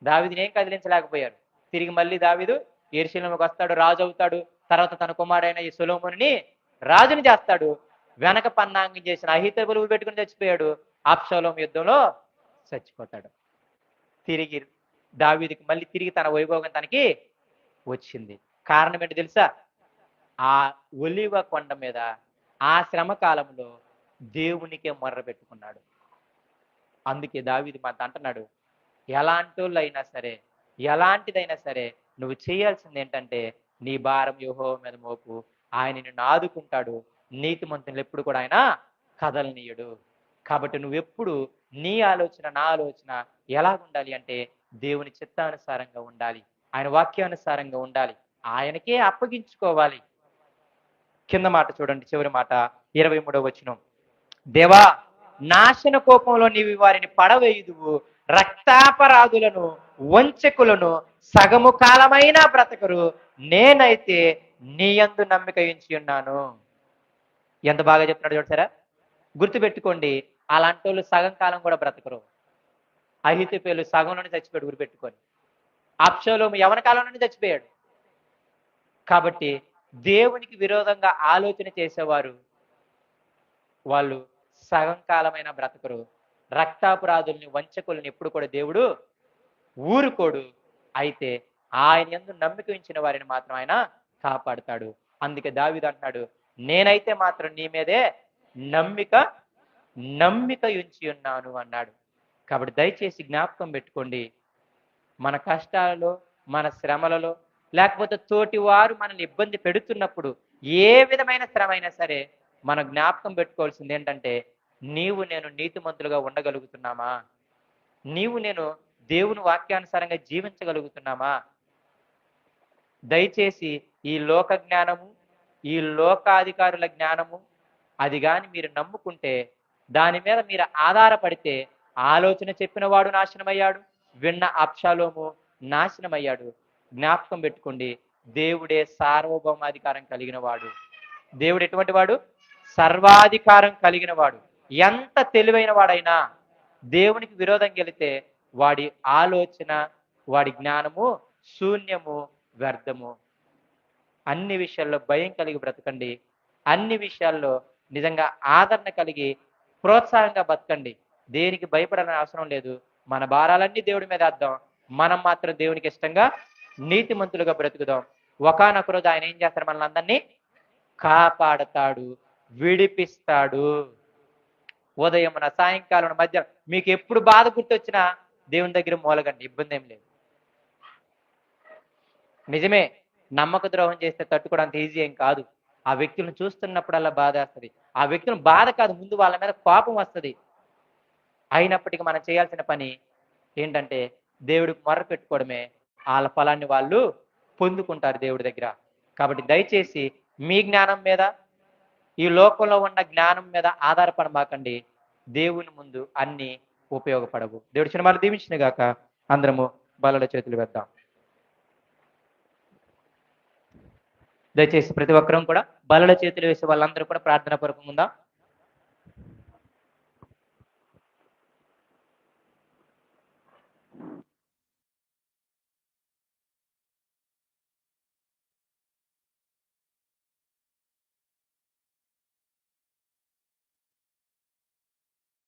దావీదుని ఏం కదిలించలేకపోయారు. తిరిగి మళ్ళీ దావీదు యెరూషలేముకు వస్తాడు, రాజు అవుతాడు. తర్వాత తన కుమారుడైన ఈ సొలొమోనుని రాజుని చేస్తాడు. వెనక పన్నాంగం చేసిన అహీతోపెలు పెట్టుకుని చచ్చిపోయాడు. అబ్షాలోము యుద్ధంలో చచ్చిపోతాడు. తిరిగి దావీదుకి మళ్ళీ తిరిగి తన వైభోగం తనకి వచ్చింది. కారణం ఏంటి తెలుసా? ఆ ఒలీవ కొండ మీద ఆ శ్రమ కాలంలో దేవునికే మొర్ర పెట్టుకున్నాడు. అందుకే దావీదు మాట అంటున్నాడు, ఎలాంటోళ్ళైనా సరే, ఎలాంటిదైనా సరే, నువ్వు చేయాల్సింది ఏంటంటే, నీ భారం యెహోవా మీద మోపు, ఆయన నిన్ను ఆదుకుంటాడు, నీతిమంతులు ఎప్పుడు కూడా ఆయన కదలనీయడు. కాబట్టి నువ్వెప్పుడు నీ ఆలోచన, నా ఆలోచన ఎలా ఉండాలి అంటే, దేవుని చిత్తానుసారంగా ఉండాలి, ఆయన వాక్యానుసారంగా ఉండాలి, ఆయనకే అప్పగించుకోవాలి. కింద మాట చూడండి, చివరి మాట 23వ వచనం, దేవా నాశన కోపంలో నీవు వారిని పడవేయుదువు, రక్తాపరాధులను వంచకులను సగము కాలమైన బ్రతకరు, నేనైతే నీ యందు నమ్మిక ఉంచి ఉన్నాను. ఎంత బాగా చెప్తున్నాడు చూసారా? గుర్తుపెట్టుకోండి, అలాంటి వాళ్ళు సగం కాలం కూడా బ్రతకరు. అహీతోపెలు సగంలోనే చచ్చిపోయాడు గుర్తుపెట్టుకొని. అబ్షాలోము యవన కాలంలోనే చచ్చిపోయాడు. కాబట్టి దేవునికి విరోధంగా ఆలోచన చేసేవారు వాళ్ళు సగం కాలమైన బ్రతకరు. రక్తాపరాధుల్ని, వంచకుల్ని ఎప్పుడు కూడా దేవుడు ఊరుకోడు. అయితే ఆయన యందు నమ్మిక ఉంచిన వారిని మాత్రం ఆయన కాపాడుతాడు. అందుకే దావీదు అంటున్నాడు, నేనైతే మాత్రం నీ మీదే నమ్మిక ఉంచి ఉన్నాను అన్నాడు. కాబట్టి దయచేసి జ్ఞాపకం పెట్టుకోండి, మన కష్టాలలో, మన శ్రమలలో, లేకపోతే తోటి వారు మనల్ని ఇబ్బంది పెడుతున్నప్పుడు ఏ విధమైన శ్రమ అయినా సరే మనం జ్ఞాపకం పెట్టుకోవాల్సింది ఏంటంటే, నీవు నేను నీతిమంతులుగా ఉండగలుగుతున్నామా? నీవు నేను దేవుని వాక్యానుసారంగా జీవించగలుగుతున్నామా? దయచేసి ఈ లోక జ్ఞానము, ఈ లోకాధికారుల జ్ఞానము అది గాని మీరు నమ్ముకుంటే, దాని మీద మీరు ఆధారపడితే, ఆలోచన చెప్పిన వాడు నాశనమయ్యాడు, విన్న అబ్షాలోము నాశనమయ్యాడు. జ్ఞాపకం పెట్టుకోండి, దేవుడే సార్వభౌమాధికారం కలిగిన వాడు. దేవుడు ఎటువంటి వాడు? సర్వాధికారం కలిగిన వాడు. ఎంత తెలివైన వాడైనా దేవునికి విరోధం గెలితే వాడి ఆలోచన, వాడి జ్ఞానము శూన్యము, వ్యర్థము. అన్ని విషయాల్లో భయం కలిగి బ్రతకండి. అన్ని విషయాల్లో నిజంగా ఆదరణ కలిగి ప్రోత్సాహంగా బతకండి. దేనికి భయపడాలని అవసరం లేదు. మన భారాలన్నీ దేవుడి మీద వేద్దాం. మనం మాత్రం దేవునికి ఇష్టంగా నీతిమంతులుగా బ్రతుకుదాం. ఒకానొక రోజు ఆయన ఏం చేస్తారు? మనల్ని అందరినీ కాపాడతాడు, విడిపిస్తాడు. ఉదయమున సాయంకాలం మధ్య మీకు ఎప్పుడు బాధ గుర్తొచ్చినా దేవుని దగ్గర మూలగండి, ఇబ్బంది ఏం లేదు. నిజమే, నమ్మక ద్రోహం చేస్తే తట్టుకోవడానికి ఈజీ ఏం కాదు. ఆ వ్యక్తులను చూస్తున్నప్పుడల్లా బాధ వేస్తుంది. ఆ వ్యక్తులను బాధ కాదు, ముందు వాళ్ళ మీద కోపం వస్తుంది. అయినప్పటికీ మనం చేయాల్సిన పని ఏంటంటే దేవుడికి మొర్ర పెట్టుకోవడమే. వాళ్ళ ఫలాన్ని వాళ్ళు పొందుకుంటారు దేవుడి దగ్గర. కాబట్టి దయచేసి మీ జ్ఞానం మీద, ఈ లోకంలో ఉన్న జ్ఞానం మీద ఆధారపడమాకండి. దేవుని ముందు అన్ని ఉపయోగపడవు. దేవుడి సినిమాలు దీవించిన గాక. అందరము బలలో చేతులు వేద్దాం. దయచేసి ప్రతి ఒక్కరూ కూడా బలలో చేతులు వేసే వాళ్ళందరూ కూడా ప్రార్థన పూర్వకంగా ఉందాం.